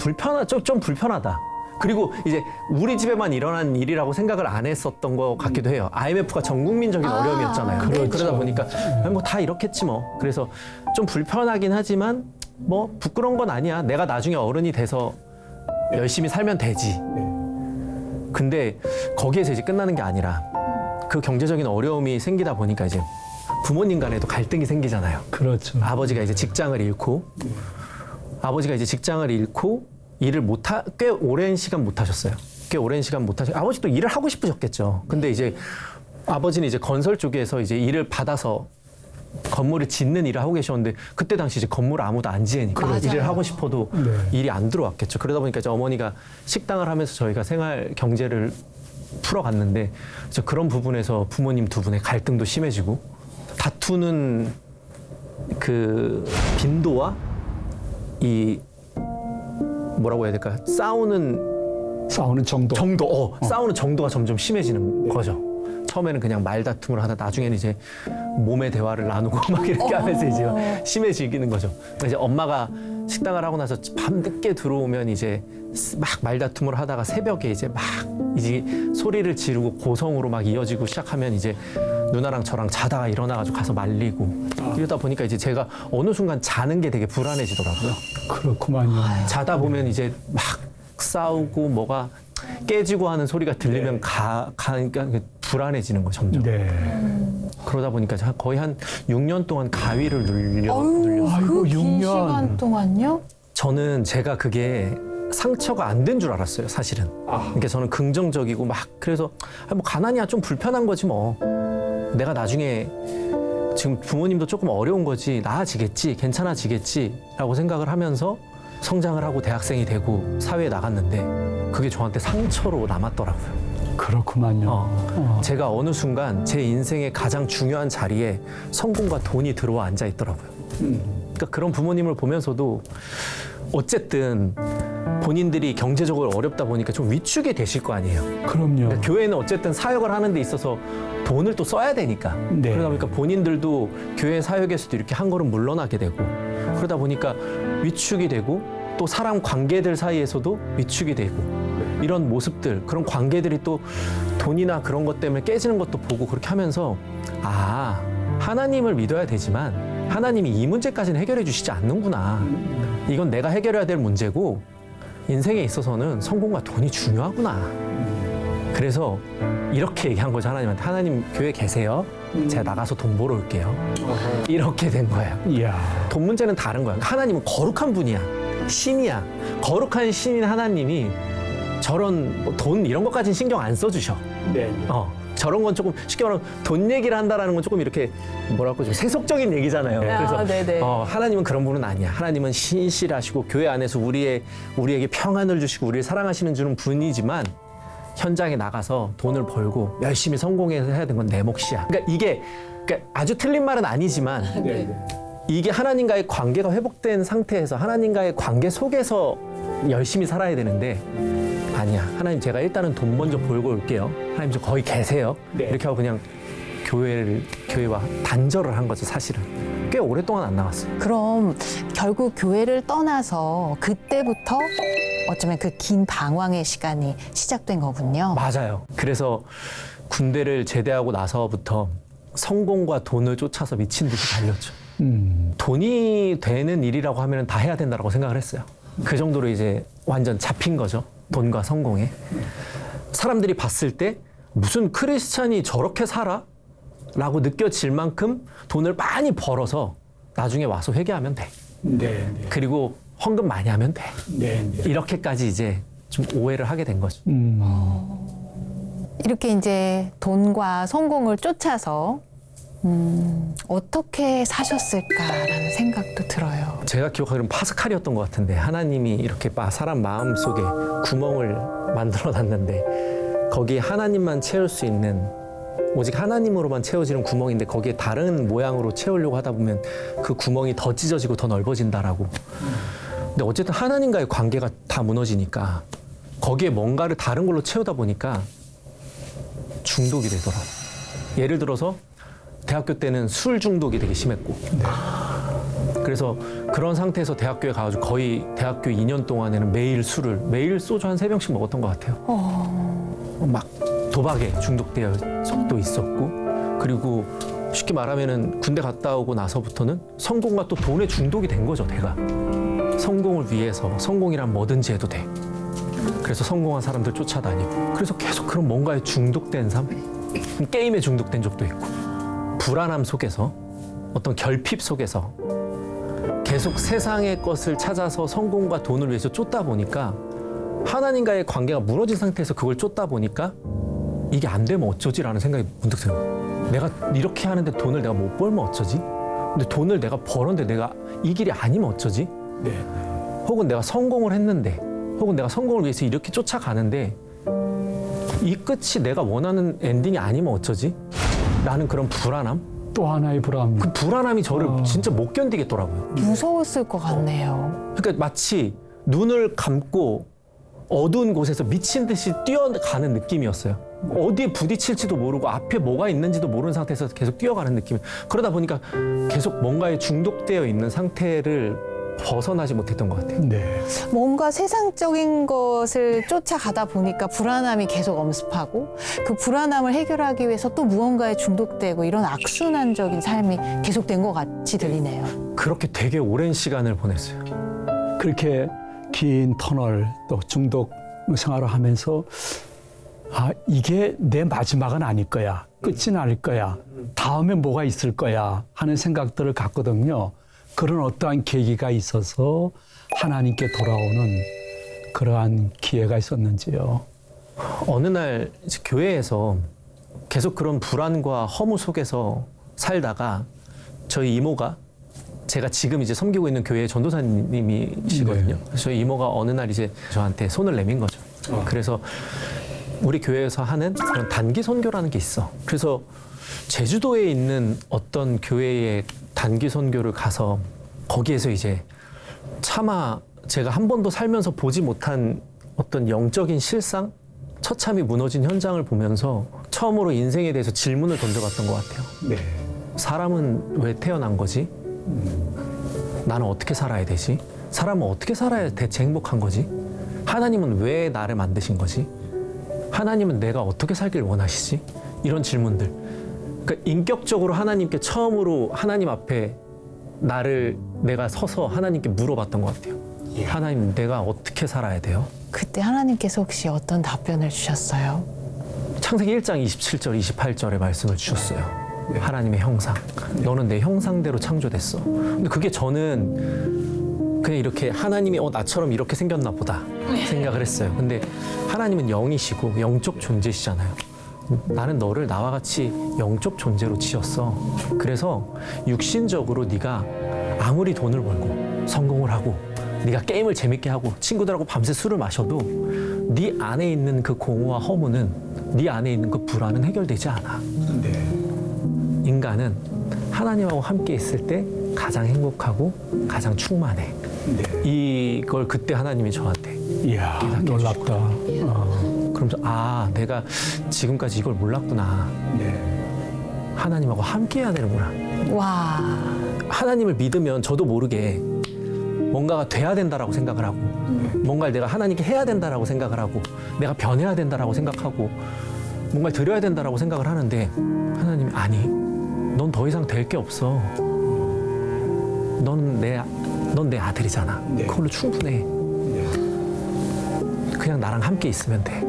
좀 불편하다. 그리고 이제 우리 집에만 일어난 일이라고 생각을 안 했었던 것 같기도 해요. IMF가 전 국민적인 어려움이었잖아요. 그렇죠. 그러다 보니까 뭐 다 이렇겠지 뭐. 그래서 좀 불편하긴 하지만 뭐 부끄러운 건 아니야. 내가 나중에 어른이 돼서 열심히 살면 되지. 근데 거기에서 이제 끝나는 게 아니라 그 경제적인 어려움이 생기다 보니까 이제 부모님 간에도 갈등이 생기잖아요. 그렇죠. 아버지가 이제 직장을 잃고 일을 꽤 오랜 시간 못 하셨어요. 아버지도 일을 하고 싶으셨겠죠. 근데 이제 아버지는 이제 건설 쪽에서 이제 일을 받아서 건물을 짓는 일을 하고 계셨는데 그때 당시 이제 건물을 아무도 안 지으니까 맞아요. 일을 하고 싶어도 네. 일이 안 들어왔겠죠. 그러다 보니까 이제 어머니가 식당을 하면서 저희가 생활 경제를 풀어갔는데 그런 부분에서 부모님 두 분의 갈등도 심해지고 다투는 그 빈도와 이 뭐라고 해야 될까? 싸우는 정도. 싸우는 정도가 점점 심해지는 거죠. 처음에는 그냥 말다툼을 하다 나중에는 이제 몸의 대화를 나누고 막 이렇게 하면서 이제 심해지는 거죠. 이제 엄마가 식당을 하고 나서 밤 늦게 들어오면 이제 막 말다툼을 하다가 새벽에 이제 소리를 지르고 고성으로 막 이어지고 시작하면 이제 누나랑 저랑 자다가 일어나가지고 가서 말리고 이러다 보니까 이제 제가 어느 순간 자는 게 되게 불안해지더라고요. 그렇구만요. 자다 보면 이제 막 싸우고 뭐가 깨지고 하는 소리가 들리면 그러니까 불안해지는 거죠, 점점. 네. 그러다 보니까 거의 한 6년 동안 가위를 눌렸어요. 아이고, 그 긴 6년. 시간 동안요? 저는 제가 그게 상처가 안 된 줄 알았어요, 사실은. 그러니까 저는 긍정적이고 막 그래서 뭐 가난이야 좀 불편한 거지 뭐. 내가 나중에 지금 부모님도 조금 어려운 거지 나아지겠지, 괜찮아지겠지라고 생각을 하면서 성장을 하고 대학생이 되고 사회에 나갔는데 그게 저한테 상처로 남았더라고요. 그렇구만요. 제가 어느 순간 제 인생의 가장 중요한 자리에 성공과 돈이 들어와 앉아 있더라고요. 그러니까 그런 부모님을 보면서도 어쨌든 본인들이 경제적으로 어렵다 보니까 좀 위축이 되실 거 아니에요. 그럼요. 그러니까 교회는 어쨌든 사역을 하는 데 있어서 돈을 또 써야 되니까. 네. 그러다 보니까 본인들도 교회 사역에서도 이렇게 한 걸음 물러나게 되고 그러다 보니까 위축이 되고 또 사람 관계들 사이에서도 위축이 되고 이런 모습들, 그런 관계들이 또 돈이나 그런 것 때문에 깨지는 것도 보고 그렇게 하면서 하나님을 믿어야 되지만 하나님이 이 문제까지는 해결해 주시지 않는구나. 이건 내가 해결해야 될 문제고 인생에 있어서는 성공과 돈이 중요하구나. 그래서 이렇게 얘기한 거죠. 하나님한테. 하나님 교회 계세요. 제가 나가서 돈 벌어 올게요. 이렇게 된 거예요. 이야. 돈 문제는 다른 거야. 하나님은 거룩한 분이야. 신이야. 거룩한 신인 하나님이 저런 돈 이런 것까지는 신경 안 써주셔. 네. 저런 건 조금 쉽게 말하면 돈 얘기를 한다라는 건 조금 이렇게 뭐랄까 좀 세속적인 얘기잖아요. 그래서 네네. 하나님은 그런 분은 아니야. 하나님은 신실하시고 교회 안에서 우리에게 평안을 주시고 우리를 사랑하시는 주는 분이지만 현장에 나가서 돈을 벌고 열심히 성공해서 해야 되는 건 내 몫이야. 그러니까 아주 틀린 말은 아니지만 이게 하나님과의 관계가 회복된 상태에서 하나님과의 관계 속에서 열심히 살아야 되는데 아니야. 하나님 제가 일단은 돈 먼저 벌고 올게요. 하나님 저 거기 계세요. 이렇게 하고 그냥 교회와 단절을 한 거죠. 사실은. 꽤 오랫동안 안 나갔어요. 그럼 결국 교회를 떠나서 그때부터 어쩌면 그 긴 방황의 시간이 시작된 거군요. 맞아요. 그래서 군대를 제대하고 나서부터 성공과 돈을 쫓아서 미친 듯이 달렸죠. 돈이 되는 일이라고 하면 다 해야 된다고 생각을 했어요. 그 정도로 이제 완전 잡힌 거죠. 돈과 성공에. 사람들이 봤을 때 무슨 크리스찬이 저렇게 살아? 라고 느껴질 만큼 돈을 많이 벌어서 나중에 와서 회개하면 돼. 네. 그리고 헌금 많이 하면 돼. 네. 이렇게까지 이제 좀 오해를 하게 된 거죠. 이렇게 이제 돈과 성공을 쫓아서 어떻게 사셨을까라는 생각도 들어요. 제가 기억하기로는 파스칼이었던 것 같은데 하나님이 이렇게 사람 마음 속에 구멍을 만들어 놨는데 거기에 하나님만 채울 수 있는 오직 하나님으로만 채워지는 구멍인데 거기에 다른 모양으로 채우려고 하다 보면 그 구멍이 더 찢어지고 더 넓어진다라고. 근데 어쨌든 하나님과의 관계가 다 무너지니까 거기에 뭔가를 다른 걸로 채우다 보니까 중독이 되더라고요. 예를 들어서 대학교 때는 술 중독이 되게 심했고 그래서 그런 상태에서 대학교에 가가지고 거의 대학교 2년 동안에는 매일 소주 한 3병씩 먹었던 것 같아요. 막 도박에 중독된 적도 있었고 그리고 쉽게 말하면은 군대 갔다 오고 나서부터는 성공과 또 돈에 중독이 된 거죠. 내가 성공을 위해서 성공이란 뭐든지 해도 돼. 그래서 성공한 사람들 쫓아다니고 그래서 계속 그런 뭔가에 중독된 삶, 게임에 중독된 적도 있고 불안함 속에서 어떤 결핍 속에서 계속 세상의 것을 찾아서 성공과 돈을 위해서 쫓다 보니까 하나님과의 관계가 무너진 상태에서 그걸 쫓다 보니까 이게 안 되면 어쩌지라는 생각이 문득 들어요. 내가 이렇게 하는데 돈을 내가 못 벌면 어쩌지? 근데 돈을 내가 벌었는데 내가 이 길이 아니면 어쩌지? 네. 혹은 내가 성공을 했는데 혹은 내가 성공을 위해서 이렇게 쫓아가는데 이 끝이 내가 원하는 엔딩이 아니면 어쩌지? 라는 그런 불안함? 또 하나의 불안. 그 불안함이 저를 진짜 못 견디겠더라고요. 무서웠을 것 같네요. 그러니까 마치 눈을 감고 어두운 곳에서 미친 듯이 뛰어가는 느낌이었어요. 어디에 부딪힐지도 모르고 앞에 뭐가 있는지도 모르는 상태에서 계속 뛰어가는 느낌. 그러다 보니까 계속 뭔가에 중독되어 있는 상태를 벗어나지 못했던 것 같아요. 네. 뭔가 세상적인 것을 쫓아가다 보니까 불안함이 계속 엄습하고 그 불안함을 해결하기 위해서 또 무언가에 중독되고 이런 악순환적인 삶이 계속된 것 같이 들리네요. 그렇게 되게 오랜 시간을 보냈어요. 그렇게 긴 터널 또 중독 생활을 하면서 이게 내 마지막은 아닐 거야. 끝은 아닐 거야. 다음에 뭐가 있을 거야 하는 생각들을 갖거든요. 그런 어떠한 계기가 있어서 하나님께 돌아오는 그러한 기회가 있었는지요. 어느 날 이제 교회에서 계속 그런 불안과 허무 속에서 살다가 저희 이모가 제가 지금 이제 섬기고 있는 교회의 전도사님이시거든요. 네. 그래서 저희 이모가 어느 날 이제 저한테 손을 내민 거죠. 그래서 우리 교회에서 하는 그런 단기 선교라는 게 있어. 그래서 제주도에 있는 어떤 교회의 단기 선교를 가서 거기에서 이제 차마 제가 한 번도 살면서 보지 못한 어떤 영적인 실상, 처참히 무너진 현장을 보면서 처음으로 인생에 대해서 질문을 던져봤던 것 같아요. 네. 사람은 왜 태어난 거지? 나는 어떻게 살아야 되지? 사람은 어떻게 살아야 대체 행복한 거지? 하나님은 왜 나를 만드신 거지? 하나님은 내가 어떻게 살길 원하시지? 이런 질문들. 그러니까 인격적으로 하나님께 처음으로 하나님 앞에 내가 서서 하나님께 물어봤던 것 같아요. 하나님, 내가 어떻게 살아야 돼요? 그때 하나님께서 혹시 어떤 답변을 주셨어요? 창세기 1장 27절, 28절의 말씀을 주셨어요. 하나님의 형상. 너는 내 형상대로 창조됐어. 근데 그게 저는 그냥 이렇게 하나님이 나처럼 이렇게 생겼나 보다 생각을 했어요. 근데 하나님은 영이시고 영적 존재시잖아요. 나는 너를 나와 같이 영적 존재로 지었어. 그래서 육신적으로 네가 아무리 돈을 벌고 성공을 하고 네가 게임을 재밌게 하고 친구들하고 밤새 술을 마셔도 네 안에 있는 그 공허와 허무는 네 안에 있는 그 불안은 해결되지 않아. 인간은 하나님하고 함께 있을 때 가장 행복하고 가장 충만해. 이걸 그때 하나님이 저한테 이야, 놀랍다. 그러면서 내가 지금까지 이걸 몰랐구나. 하나님하고 함께 해야 되는구나. 와. 하나님을 믿으면 저도 모르게 뭔가가 돼야 된다라고 생각을 하고 뭔가를 내가 하나님께 해야 된다라고 생각을 하고 내가 변해야 된다라고 생각하고 뭔가를 드려야 된다라고 생각을 하는데 하나님이 아니, 넌 더 이상 될 게 없어. 넌 내 아들이잖아. 그걸로 충분해. 그냥 나랑 함께 있으면 돼.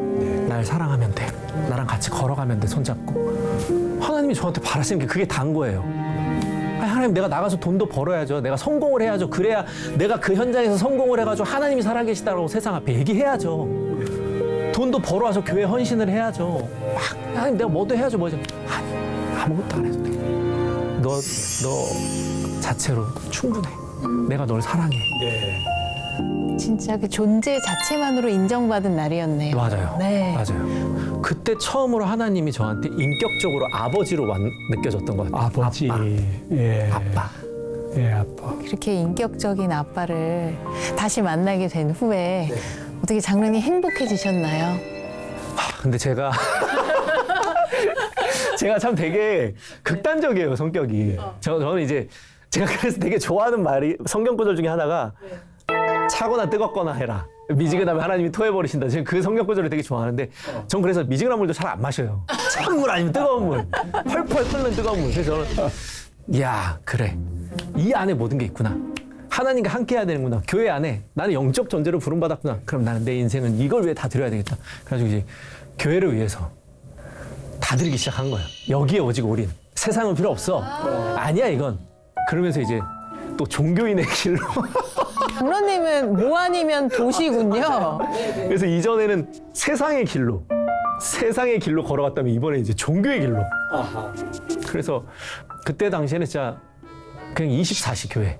날 사랑하면 돼. 나랑 같이 걸어가면 돼. 손잡고. 하나님이 저한테 바라시는 게 그게 다인 거예요. 하나님, 내가 나가서 돈도 벌어야죠. 내가 성공을 해야죠. 그래야 내가 그 현장에서 성공을 해가지고 하나님이 살아계시다고 세상 앞에 얘기해야죠. 돈도 벌어와서 교회 헌신을 해야죠. 하나님, 내가 뭐도 해야죠. 뭐죠? 아니, 아무것도 안 해도 돼. 너 자체로 충분해. 내가 널 사랑해. 진짜 그 존재 자체만으로 인정받은 날이었네요. 맞아요. 네. 맞아요. 그때 처음으로 하나님이 저한테 인격적으로 아버지로 느껴졌던 것 같아요. 아버지. 아빠. 예. 아빠. 예, 아빠. 그렇게 인격적인 아빠를 다시 만나게 된 후에 어떻게 장로님 행복해지셨나요? 근데 제가 참 되게 극단적이에요, 성격이. 저는 이제 제가 그래서 되게 좋아하는 말이 성경 구절 중에 하나가 차거나 뜨겁거나 해라. 미지근하면 하나님이 토해버리신다. 지금 그 성경 구절을 되게 좋아하는데 전 그래서 미지근한 물도 잘 안 마셔요. 찬물 아니면 뜨거운 물. 펄펄 끓는 뜨거운 물. 그래서 저는 야, 그래. 이 안에 모든 게 있구나. 하나님과 함께 해야 되는구나. 교회 안에 나는 영적 존재로 부름받았구나. 그럼 나는 내 인생은 이걸 위해 다 드려야 되겠다. 그래가지고 이제 교회를 위해서 다 드리기 시작한 거예요. 여기에 오직 올인. 세상은 필요 없어. 아니야, 이건. 그러면서 이제 또 종교인의 길로. 장로님은 뭐 아니면 도시군요. 그래서 이전에는 세상의 길로 걸어갔다면 이번에 이제 종교의 길로. 그래서 그때 당시에는 진짜 그냥 24시 교회.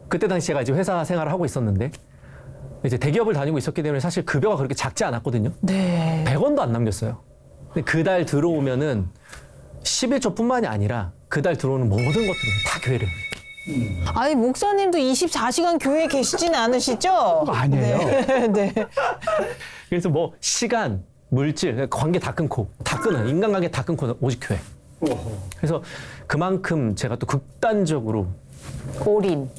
그때 당시 제가 이제 회사 생활을 하고 있었는데 이제 대기업을 다니고 있었기 때문에 사실 급여가 그렇게 작지 않았거든요. 네. 100원도 안 남겼어요. 근데 그달 들어오면은 11조뿐만이 아니라 그달 들어오는 모든 것들은 다 교회를. 아니, 목사님도 24시간 교회에 계시진 않으시죠? 아니에요. 네. 네. 그래서 뭐 시간, 물질, 관계 다 끊고, 다 끊어. 인간관계 다 끊고 오직 교회. 그래서 그만큼 제가 또 극단적으로 올인.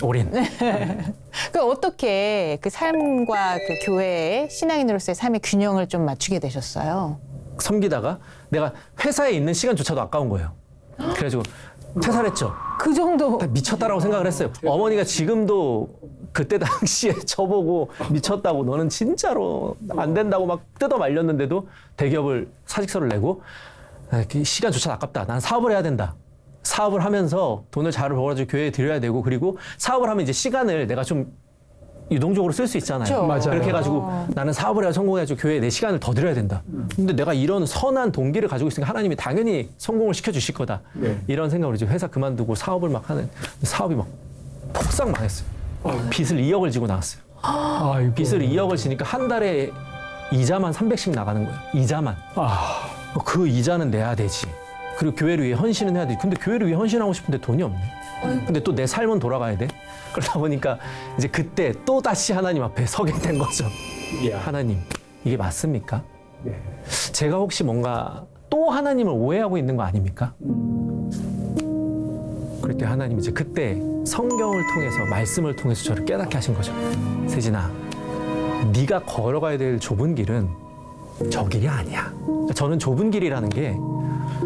그 어떻게 그 삶과 그 교회의 신앙인으로서의 삶의 균형을 좀 맞추게 되셨어요? 섬기다가 내가 회사에 있는 시간조차도 아까운 거예요. 그래가지고 퇴사했죠. 그 정도. 미쳤다라고 생각을 했어요. 어머니가 지금도 그때 당시에 저보고 미쳤다고 너는 진짜로 안 된다고 막 뜯어 말렸는데도 대기업을 사직서를 내고 시간조차 아깝다. 난 사업을 해야 된다. 사업을 하면서 돈을 잘 벌어가지고 교회에 드려야 되고 그리고 사업을 하면 이제 시간을 내가 좀 유동적으로 쓸 수 있잖아요. 그렇죠. 맞아요. 그렇게 해가지고 나는 사업을 해야 성공해가지고 교회에 내 시간을 더 드려야 된다. 근데 내가 이런 선한 동기를 가지고 있으니까 하나님이 당연히 성공을 시켜주실 거다. 이런 생각으로 이제 회사 그만두고 사업을 막 하는 사업이 막 폭삭 망했어요. 빚을 2억을 지고 나왔어요. 아이고. 빚을 2억을 지니까 한 달에 이자만 300씩 나가는 거예요. 이자만. 그 이자는 내야 되지. 그리고 교회를 위해 헌신은 해야 되지. 근데 교회를 위해 헌신하고 싶은데 돈이 없네. 근데 또 내 삶은 돌아가야 돼. 그러다 보니까 이제 그때 또 다시 하나님 앞에 서게 된 거죠. 하나님, 이게 맞습니까? 제가 혹시 뭔가 또 하나님을 오해하고 있는 거 아닙니까? 그럴 때 하나님이 이제 그때 성경을 통해서 말씀을 통해서 저를 깨닫게 하신 거죠. 세진아, 네가 걸어가야 될 좁은 길은 저 길이 아니야. 저는 좁은 길이라는 게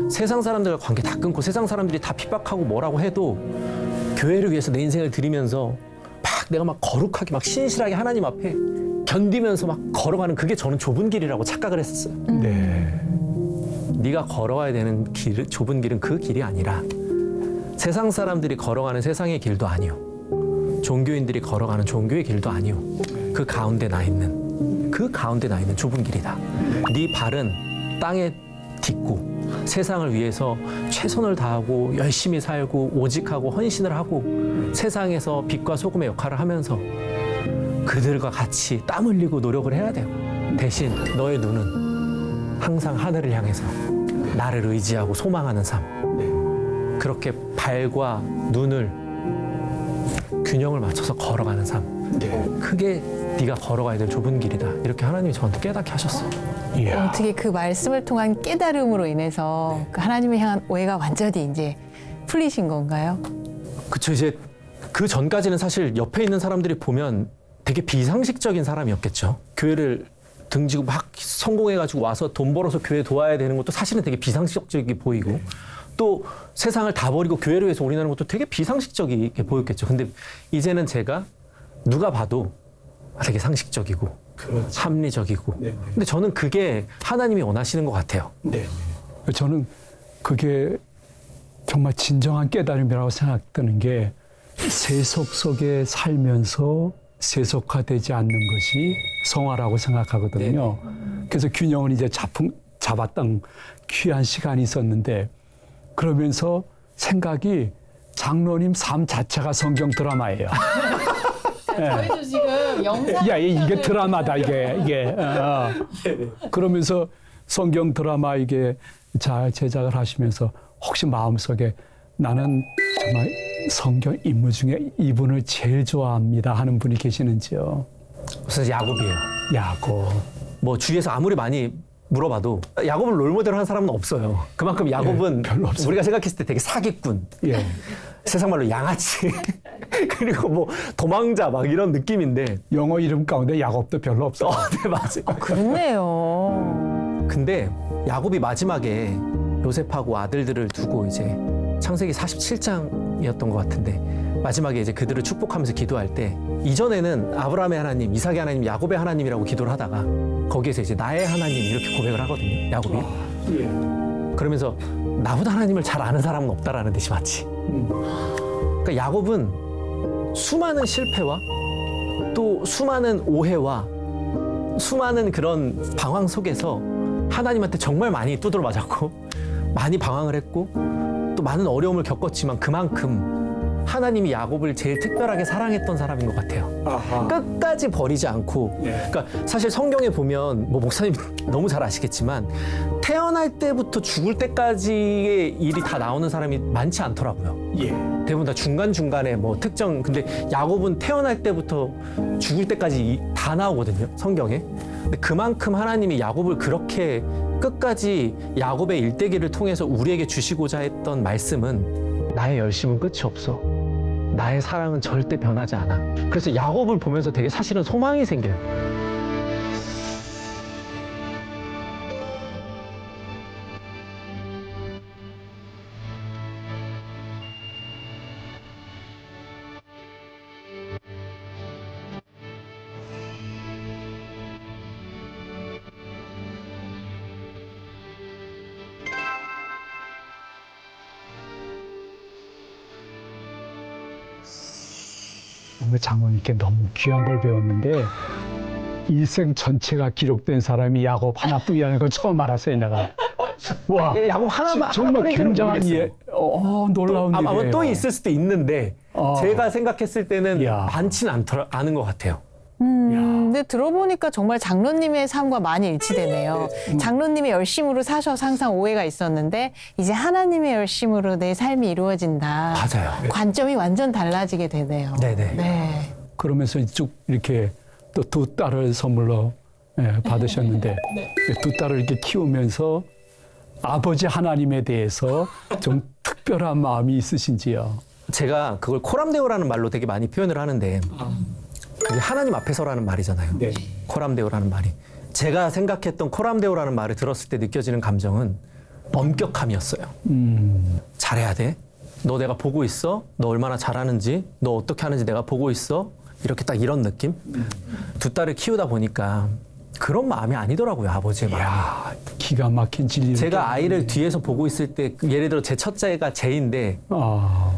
세상 사람들과 관계 다 끊고 세상 사람들이 다 핍박하고 뭐라고 해도 교회를 위해서 내 인생을 드리면서 막 내가 막 거룩하게 막 신실하게 하나님 앞에 견디면서 막 걸어가는 그게 저는 좁은 길이라고 착각을 했었어요. 네. 네가 걸어가야 되는 길, 좁은 길은 그 길이 아니라 세상 사람들이 걸어가는 세상의 길도 아니요. 종교인들이 걸어가는 종교의 길도 아니요. 그 가운데 나 있는 좁은 길이다. 네 발은 땅에 딛고 세상을 위해서 최선을 다하고 열심히 살고 오직하고 헌신을 하고 세상에서 빛과 소금의 역할을 하면서 그들과 같이 땀 흘리고 노력을 해야 돼요. 대신 너의 눈은 항상 하늘을 향해서 나를 의지하고 소망하는 삶. 그렇게 발과 눈을 균형을 맞춰서 걸어가는 삶. 그게 네가 걸어가야 될 좁은 길이다. 이렇게 하나님이 저한테 깨닫게 하셨어요. 이야. 어떻게 그 말씀을 통한 깨달음으로 인해서 그 하나님을 향한 오해가 완전히 이제 풀리신 건가요? 그쵸. 이제 그 전까지는 사실 옆에 있는 사람들이 보면 되게 비상식적인 사람이었겠죠. 교회를 등지고 막 성공해가지고 와서 돈 벌어서 교회 도와야 되는 것도 사실은 되게 비상식적이게 보이고 또 세상을 다 버리고 교회를 위해서 올인하는 것도 되게 비상식적이게 보였겠죠. 근데 이제는 제가 누가 봐도 되게 상식적이고 합리적이고 근데 저는 그게 하나님이 원하시는 것 같아요. 네. 저는 그게 정말 진정한 깨달음이라고 생각되는 게 세속 속에 살면서 세속화되지 않는 것이 성화라고 생각하거든요. 그래서 균형을 이제 잡았던 귀한 시간이 있었는데 그러면서 생각이 장로님 삶 자체가 성경 드라마예요. 저희도 지금 영상 야, 이게 드라마다, 이게. 그러면서 성경 드라마 이게 잘 제작을 하시면서 혹시 마음속에 나는 정말 성경 인물 중에 이분을 제일 좋아합니다 하는 분이 계시는지요? 그래서 야곱이에요. 야곱. 뭐 주위에서 아무리 많이 물어봐도 야곱을 롤모델로 한 사람은 없어요. 그만큼 야곱은 별로 없어요. 우리가 생각했을 때 되게 사기꾼. 예. 세상 말로 양아치. 그리고 뭐 도망자 막 이런 느낌인데. 영어 이름 가운데 야곱도 별로 없어요. 네, 맞아요. 그렇네요. 근데 야곱이 마지막에 요셉하고 아들들을 두고 이제 창세기 47장이었던 것 같은데 마지막에 이제 그들을 축복하면서 기도할 때 이전에는 아브라함의 하나님, 이삭의 하나님, 야곱의 하나님이라고 기도를 하다가 거기에서 이제 나의 하나님 이렇게 고백을 하거든요. 야곱이. 그러면서 나보다 하나님을 잘 아는 사람은 없다라는 듯이 마치. 그러니까 야곱은 수많은 실패와 또 수많은 오해와 수많은 그런 방황 속에서 하나님한테 정말 많이 두드려 맞았고 많이 방황을 했고 또 많은 어려움을 겪었지만 그만큼 하나님이 야곱을 제일 특별하게 사랑했던 사람인 것 같아요. 아하. 끝까지 버리지 않고 그러니까 사실 성경에 보면 뭐 목사님 너무 잘 아시겠지만 태어날 때부터 죽을 때까지의 일이 다 나오는 사람이 많지 않더라고요. 예. 대부분 다 중간중간에 뭐 특정 근데 야곱은 태어날 때부터 죽을 때까지 다 나오거든요. 성경에. 근데 그만큼 하나님이 야곱을 그렇게 끝까지 야곱의 일대기를 통해서 우리에게 주시고자 했던 말씀은 나의 열심은 끝이 없어. 나의 사랑은 절대 변하지 않아. 그래서 야곱을 보면서 되게 사실은 소망이 생겨요. 오늘 장모님께 너무 귀한 걸 배웠는데 일생 전체가 기록된 사람이 야곱 하나뿐이라는 걸 처음 알았어요, 내가. 와, 야곱 하나만 정말 굉장한 놀라운 일이에요. 아마 또 있을 수도 있는데 제가 생각했을 때는 이야. 많지는 않은 것 같아요. 근데 들어보니까 정말 장로님의 삶과 많이 일치되네요. 장로님의 열심으로 사셔서 항상 오해가 있었는데 이제 하나님의 열심으로 내 삶이 이루어진다. 맞아요. 관점이 완전 달라지게 되네요. 네네. 네. 그러면서 쭉 이렇게 또 두 딸을 선물로 받으셨는데 두 딸을 이렇게 키우면서 아버지 하나님에 대해서 좀 특별한 마음이 있으신지요? 제가 그걸 코람데오라는 말로 되게 많이 표현을 하는데 그게 하나님 앞에서라는 말이잖아요. 네. 코람데오라는 말이. 제가 생각했던 코람데오라는 말을 들었을 때 느껴지는 감정은 엄격함이었어요. 잘해야 돼. 너 내가 보고 있어? 너 얼마나 잘하는지? 너 어떻게 하는지 내가 보고 있어? 이렇게 딱 이런 느낌? 두 딸을 키우다 보니까 그런 마음이 아니더라고요, 아버지의 마음이. 야, 기가 막힌 진리를. 제가 아이를 뒤에서 보고 있을 때 예를 들어 제 첫째가 제이인데 아,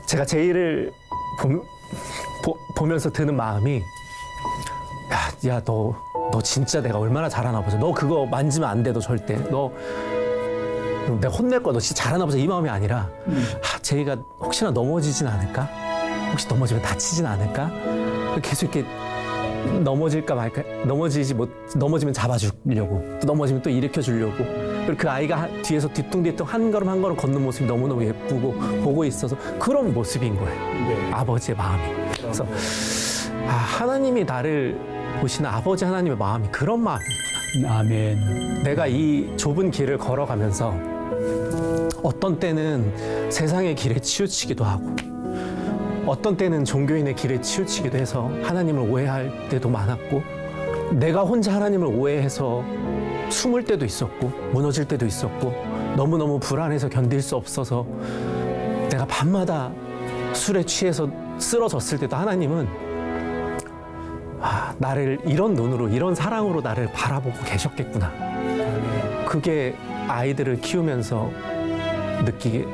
제가 제이를 보면서 드는 마음이 야, 너 진짜 내가 얼마나 잘하나 보자. 너 그거 만지면 안 돼, 너 절대. 너 내가 혼낼 거야. 너 진짜 잘하나 보자. 이 마음이 아니라 제이가 혹시나 넘어지진 않을까? 혹시 넘어지면 다치진 않을까? 계속 이렇게 넘어질까 말까? 넘어지면 잡아주려고. 또 넘어지면 또 일으켜주려고. 그리고 그 아이가 뒤에서 뒤뚱뒤뚱 한 걸음 한 걸음 걷는 모습이 너무너무 예쁘고 보고 있어서 그런 모습인 거예요. 아버지의 마음이. 그래서 하나님이 나를 보시는 아버지 하나님의 마음이 그런 마음이구나. 아멘. 내가 이 좁은 길을 걸어가면서 어떤 때는 세상의 길에 치우치기도 하고 어떤 때는 종교인의 길에 치우치기도 해서 하나님을 오해할 때도 많았고 내가 혼자 하나님을 오해해서 숨을 때도 있었고 무너질 때도 있었고 너무너무 불안해서 견딜 수 없어서 내가 밤마다 술에 취해서 쓰러졌을 때도 하나님은 나를 이런 눈으로 이런 사랑으로 나를 바라보고 계셨겠구나. 그게 아이들을 키우면서 느끼게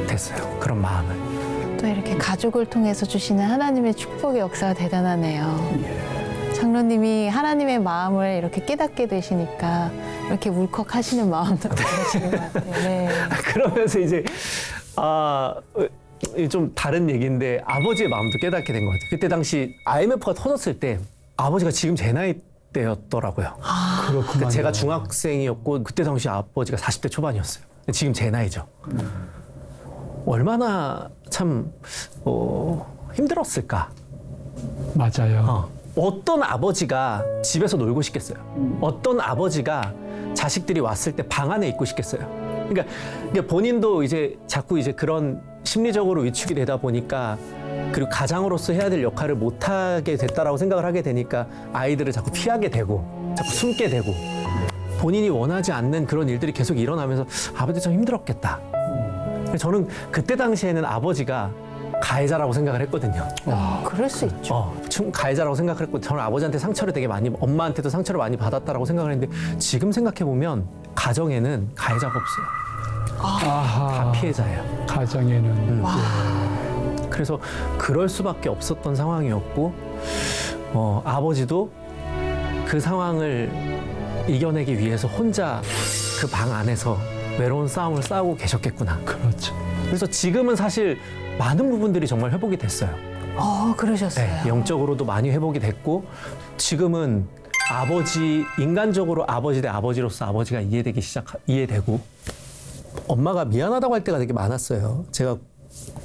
됐어요. 그런 마음을. 또 이렇게 가족을 통해서 주시는 하나님의 축복의 역사가 대단하네요. 장로님이 하나님의 마음을 이렇게 깨닫게 되시니까 이렇게 울컥하시는 마음도 들으시는 것 같아요. 네. 그러면서 이제 좀 다른 얘기인데 아버지의 마음도 깨닫게 된 것 같아요. 그때 당시 IMF가 터졌을 때 아버지가 지금 제 나이 때였더라고요. 그렇구나. 제가 중학생이었고 그때 당시 아버지가 40대 초반이었어요. 지금 제 나이죠. 얼마나 참 힘들었을까. 맞아요. 어떤 아버지가 집에서 놀고 싶겠어요. 어떤 아버지가 자식들이 왔을 때 방 안에 있고 싶겠어요. 그러니까 본인도 이제 자꾸 이제 그런 심리적으로 위축이 되다 보니까 그리고 가장으로서 해야 될 역할을 못하게 됐다라고 생각을 하게 되니까 아이들을 자꾸 피하게 되고 자꾸 숨게 되고 본인이 원하지 않는 그런 일들이 계속 일어나면서 아버지 참 힘들었겠다. 저는 그때 당시에는 아버지가 가해자라고 생각을 했거든요. 그럴 수 있죠. 가해자라고 생각을 했고 저는 아버지한테 상처를 되게 많이 엄마한테도 상처를 많이 받았다라고 생각을 했는데 지금 생각해 보면 가정에는 가해자가 없어요. 다 피해자예요. 가정에는. 그래서 그럴 수밖에 없었던 상황이었고 아버지도 그 상황을 이겨내기 위해서 혼자 그 방 안에서 외로운 싸움을 싸우고 계셨겠구나. 그렇죠. 그래서 지금은 사실 많은 부분들이 정말 회복이 됐어요. 그러셨어요. 네, 영적으로도 많이 회복이 됐고 지금은 인간적으로 아버지 대 아버지로서 아버지가 이해되고 엄마가 미안하다고 할 때가 되게 많았어요. 제가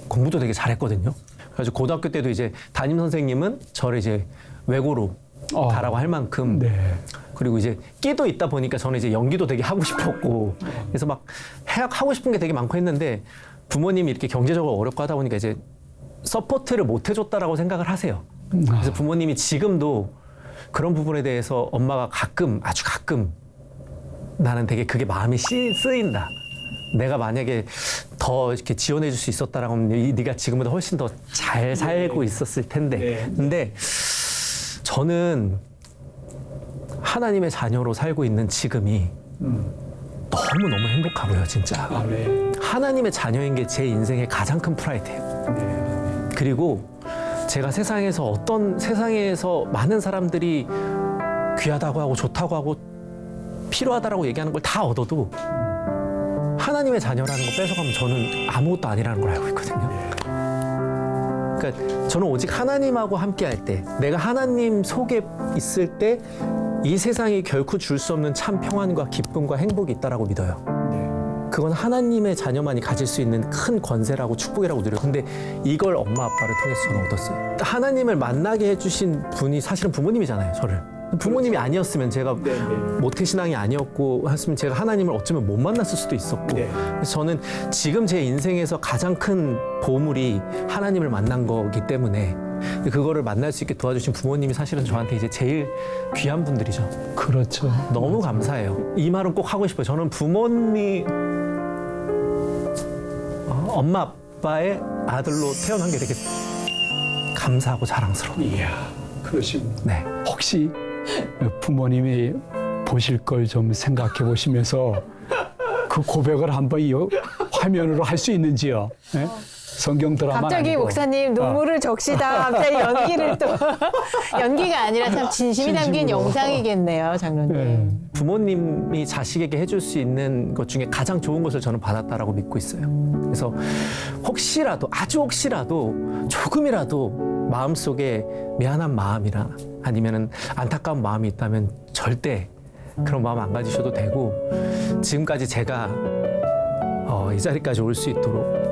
공부도 되게 잘했거든요. 그래서 고등학교 때도 이제 담임 선생님은 저를 이제 외고로 가라고 할 만큼 네. 그리고 이제 끼도 있다 보니까 저는 이제 연기도 되게 하고 싶었고 그래서 막 하고 싶은 게 되게 많고 했는데 부모님이 이렇게 경제적으로 어렵고 하다 보니까 이제 서포트를 못 해줬다라고 생각을 하세요. 그래서 부모님이 지금도 그런 부분에 대해서 엄마가 아주 가끔 나는 되게 그게 마음이 쓰인다. 내가 만약에 더 이렇게 지원해 줄 수 있었다라고 하면 네가 지금보다 훨씬 더 잘 살고 있었을 텐데. 근데 저는 하나님의 자녀로 살고 있는 지금이 너무너무 행복하고요, 진짜. 아멘. 하나님의 자녀인 게 제 인생의 가장 큰 프라이드예요. 그리고 제가 세상에서 많은 사람들이 귀하다고 하고 좋다고 하고 필요하다라고 얘기하는 걸 다 얻어도 하나님의 자녀라는 거 뺏어가면 저는 아무것도 아니라는 걸 알고 있거든요. 그러니까 저는 오직 하나님하고 함께 할 때, 내가 하나님 속에 있을 때 이 세상이 결코 줄 수 없는 참 평안과 기쁨과 행복이 있다라고 믿어요. 그건 하나님의 자녀만이 가질 수 있는 큰 권세라고 축복이라고 누려요. 근데 이걸 엄마 아빠를 통해서 저는 얻었어요. 하나님을 만나게 해주신 분이 사실은 부모님이잖아요, 저를. 부모님이 아니었으면 제가 모태신앙이 아니었고 했으면 제가 하나님을 어쩌면 못 만났을 수도 있었고 그래서 저는 지금 제 인생에서 가장 큰 보물이 하나님을 만난 거기 때문에 그거를 만날 수 있게 도와주신 부모님이 사실은 저한테 이제 제일 귀한 분들이죠. 그렇죠. 너무 감사해요. 이 말은 꼭 하고 싶어요. 저는 부모님 엄마 아빠의 아들로 태어난 게 되게 감사하고 자랑스러워요. 이야, 그러시면 네. 혹시 부모님이 보실 걸 좀 생각해 보시면서 그 고백을 한번 이 화면으로 할 수 있는지요? 네? 성경 드라마 갑자기 목사님 눈물을 적시다. 갑자기 연기를 또 연기가 아니라 참 진심이 담긴 진심으로. 영상이겠네요, 장로님. 네. 부모님이 자식에게 해줄 수 있는 것 중에 가장 좋은 것을 저는 받았다라고 믿고 있어요. 그래서 혹시라도 아주 혹시라도 조금이라도 마음속에 미안한 마음이나 아니면은 안타까운 마음이 있다면 절대 그런 마음 안 가지셔도 되고 지금까지 제가 이 자리까지 올 수 있도록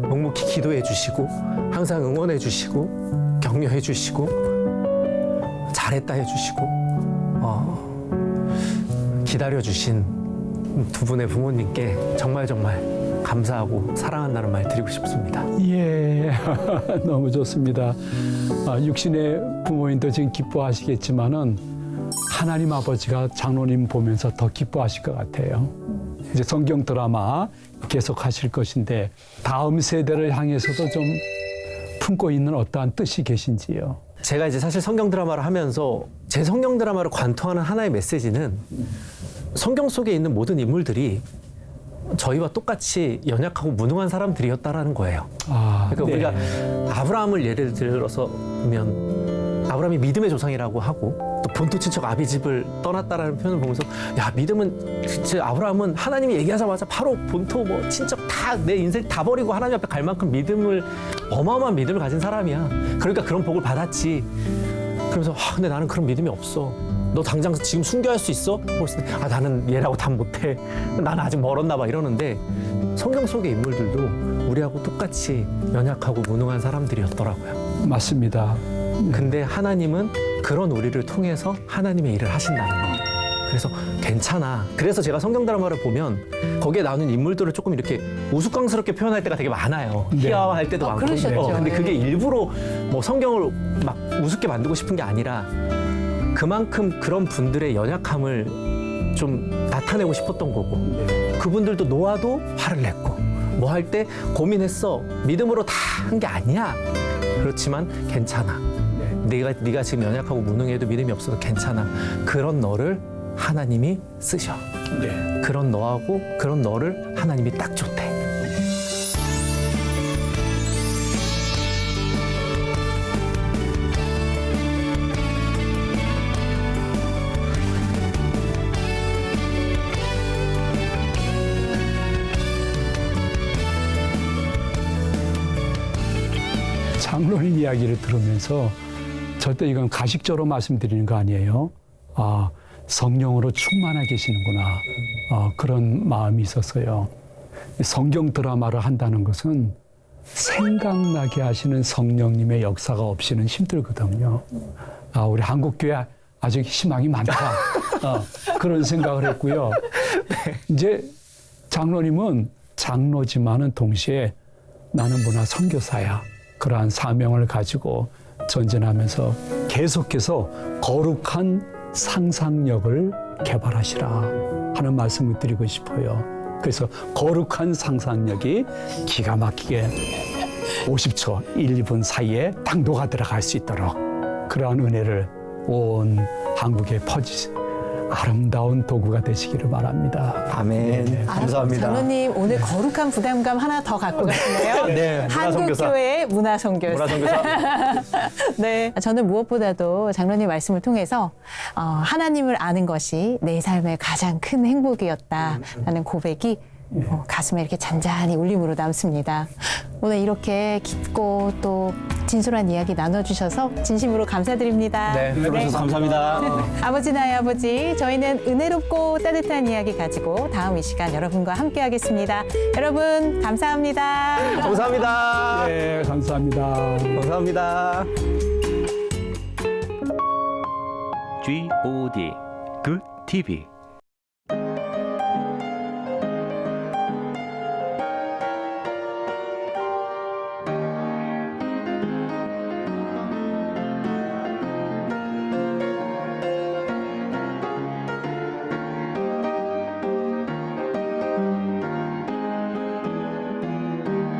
묵묵히 기도해 주시고 항상 응원해 주시고 격려해 주시고 잘했다 해 주시고 기다려 주신 두 분의 부모님께 정말 감사하고 사랑한다는 말 드리고 싶습니다. 예, 너무 좋습니다. 육신의 부모님도 지금 기뻐하시겠지만은 하나님 아버지가 장로님 보면서 더 기뻐하실 것 같아요. 이제 성경 드라마 계속 하실 것인데 다음 세대를 향해서도 좀 품고 있는 어떠한 뜻이 계신지요? 제가 이제 사실 성경 드라마를 하면서 제 성경 드라마를 관통하는 하나의 메시지는 성경 속에 있는 모든 인물들이 저희와 똑같이 연약하고 무능한 사람들이었다라는 거예요. 그러니까 네. 우리가 아브라함을 예를 들어서 보면 아브라함이 믿음의 조상이라고 하고 또 본토 친척 아비집을 떠났다라는 표현을 보면서 야 믿음은 진짜 아브라함은 하나님이 얘기하자마자 바로 본토 뭐 친척 다 내 인생 다 버리고 하나님 앞에 갈 만큼 믿음을 어마어마한 믿음을 가진 사람이야. 그러니까 그런 복을 받았지. 그러면서 근데 나는 그런 믿음이 없어. 너 당장 지금 순교할 수 있어? 나는 얘라고 답 못해. 나는 아직 멀었나 봐 이러는데 성경 속의 인물들도 우리하고 똑같이 연약하고 무능한 사람들이었더라고요. 맞습니다. 근데 하나님은 그런 우리를 통해서 하나님의 일을 하신다는 거. 그래서 괜찮아. 그래서 제가 성경 드라마를 보면 거기에 나오는 인물들을 조금 이렇게 우스꽝스럽게 표현할 때가 되게 많아요. 네. 희화화할 때도 많고. 그러셨죠. 근데 네. 그게 일부러 뭐 성경을 막 우습게 만들고 싶은 게 아니라 그만큼 그런 분들의 연약함을 좀 나타내고 싶었던 거고 그분들도 놓아도 화를 냈고 뭐 할 때 고민했어. 믿음으로 다 한 게 아니야. 그렇지만 괜찮아. 네가 지금 연약하고 무능해도 믿음이 없어도 괜찮아. 그런 너를 하나님이 쓰셔. 네. 그런 너하고 그런 너를 하나님이 딱 좋대. 장로님 이야기를 들으면서 절대 이건 가식적으로 말씀드리는 거 아니에요. 성령으로 충만하 계시는구나. 그런 마음이 있었어요. 성경 드라마를 한다는 것은 생각나게 하시는 성령님의 역사가 없이는 힘들거든요. 우리 한국교회 아직 희망이 많다. 그런 생각을 했고요. 이제 장로님은 장로지만은 동시에 나는 문화 선교사야. 그러한 사명을 가지고 전진하면서 계속해서 거룩한 상상력을 개발하시라 하는 말씀을 드리고 싶어요. 그래서 거룩한 상상력이 기가 막히게 50초, 1, 2분 사이에 딱 녹아 들어갈 수 있도록 그러한 은혜를 온 한국에 아름다운 도구가 되시기를 바랍니다. 아멘. 네. 감사합니다. 장로님 오늘 거룩한 부담감 하나 더 갖고 가시네요. 네, 문화선교사. 한국교회 문화선교사. 문화선교사. 네, 저는 무엇보다도 장로님 말씀을 통해서 하나님을 아는 것이 내 삶의 가장 큰 행복이었다라는 고백이 가슴에 이렇게 잔잔히 울림으로 남습니다. 오늘 이렇게 깊고 또 진솔한 이야기 나눠주셔서 진심으로 감사드립니다. 네, 불러주셔서 감사합니다. 아버지 나의 아버지, 저희는 은혜롭고 따뜻한 이야기 가지고 다음 이 시간 여러분과 함께하겠습니다. 여러분 감사합니다. 감사합니다. 네, 감사합니다. 감사합니다. GOD Good TV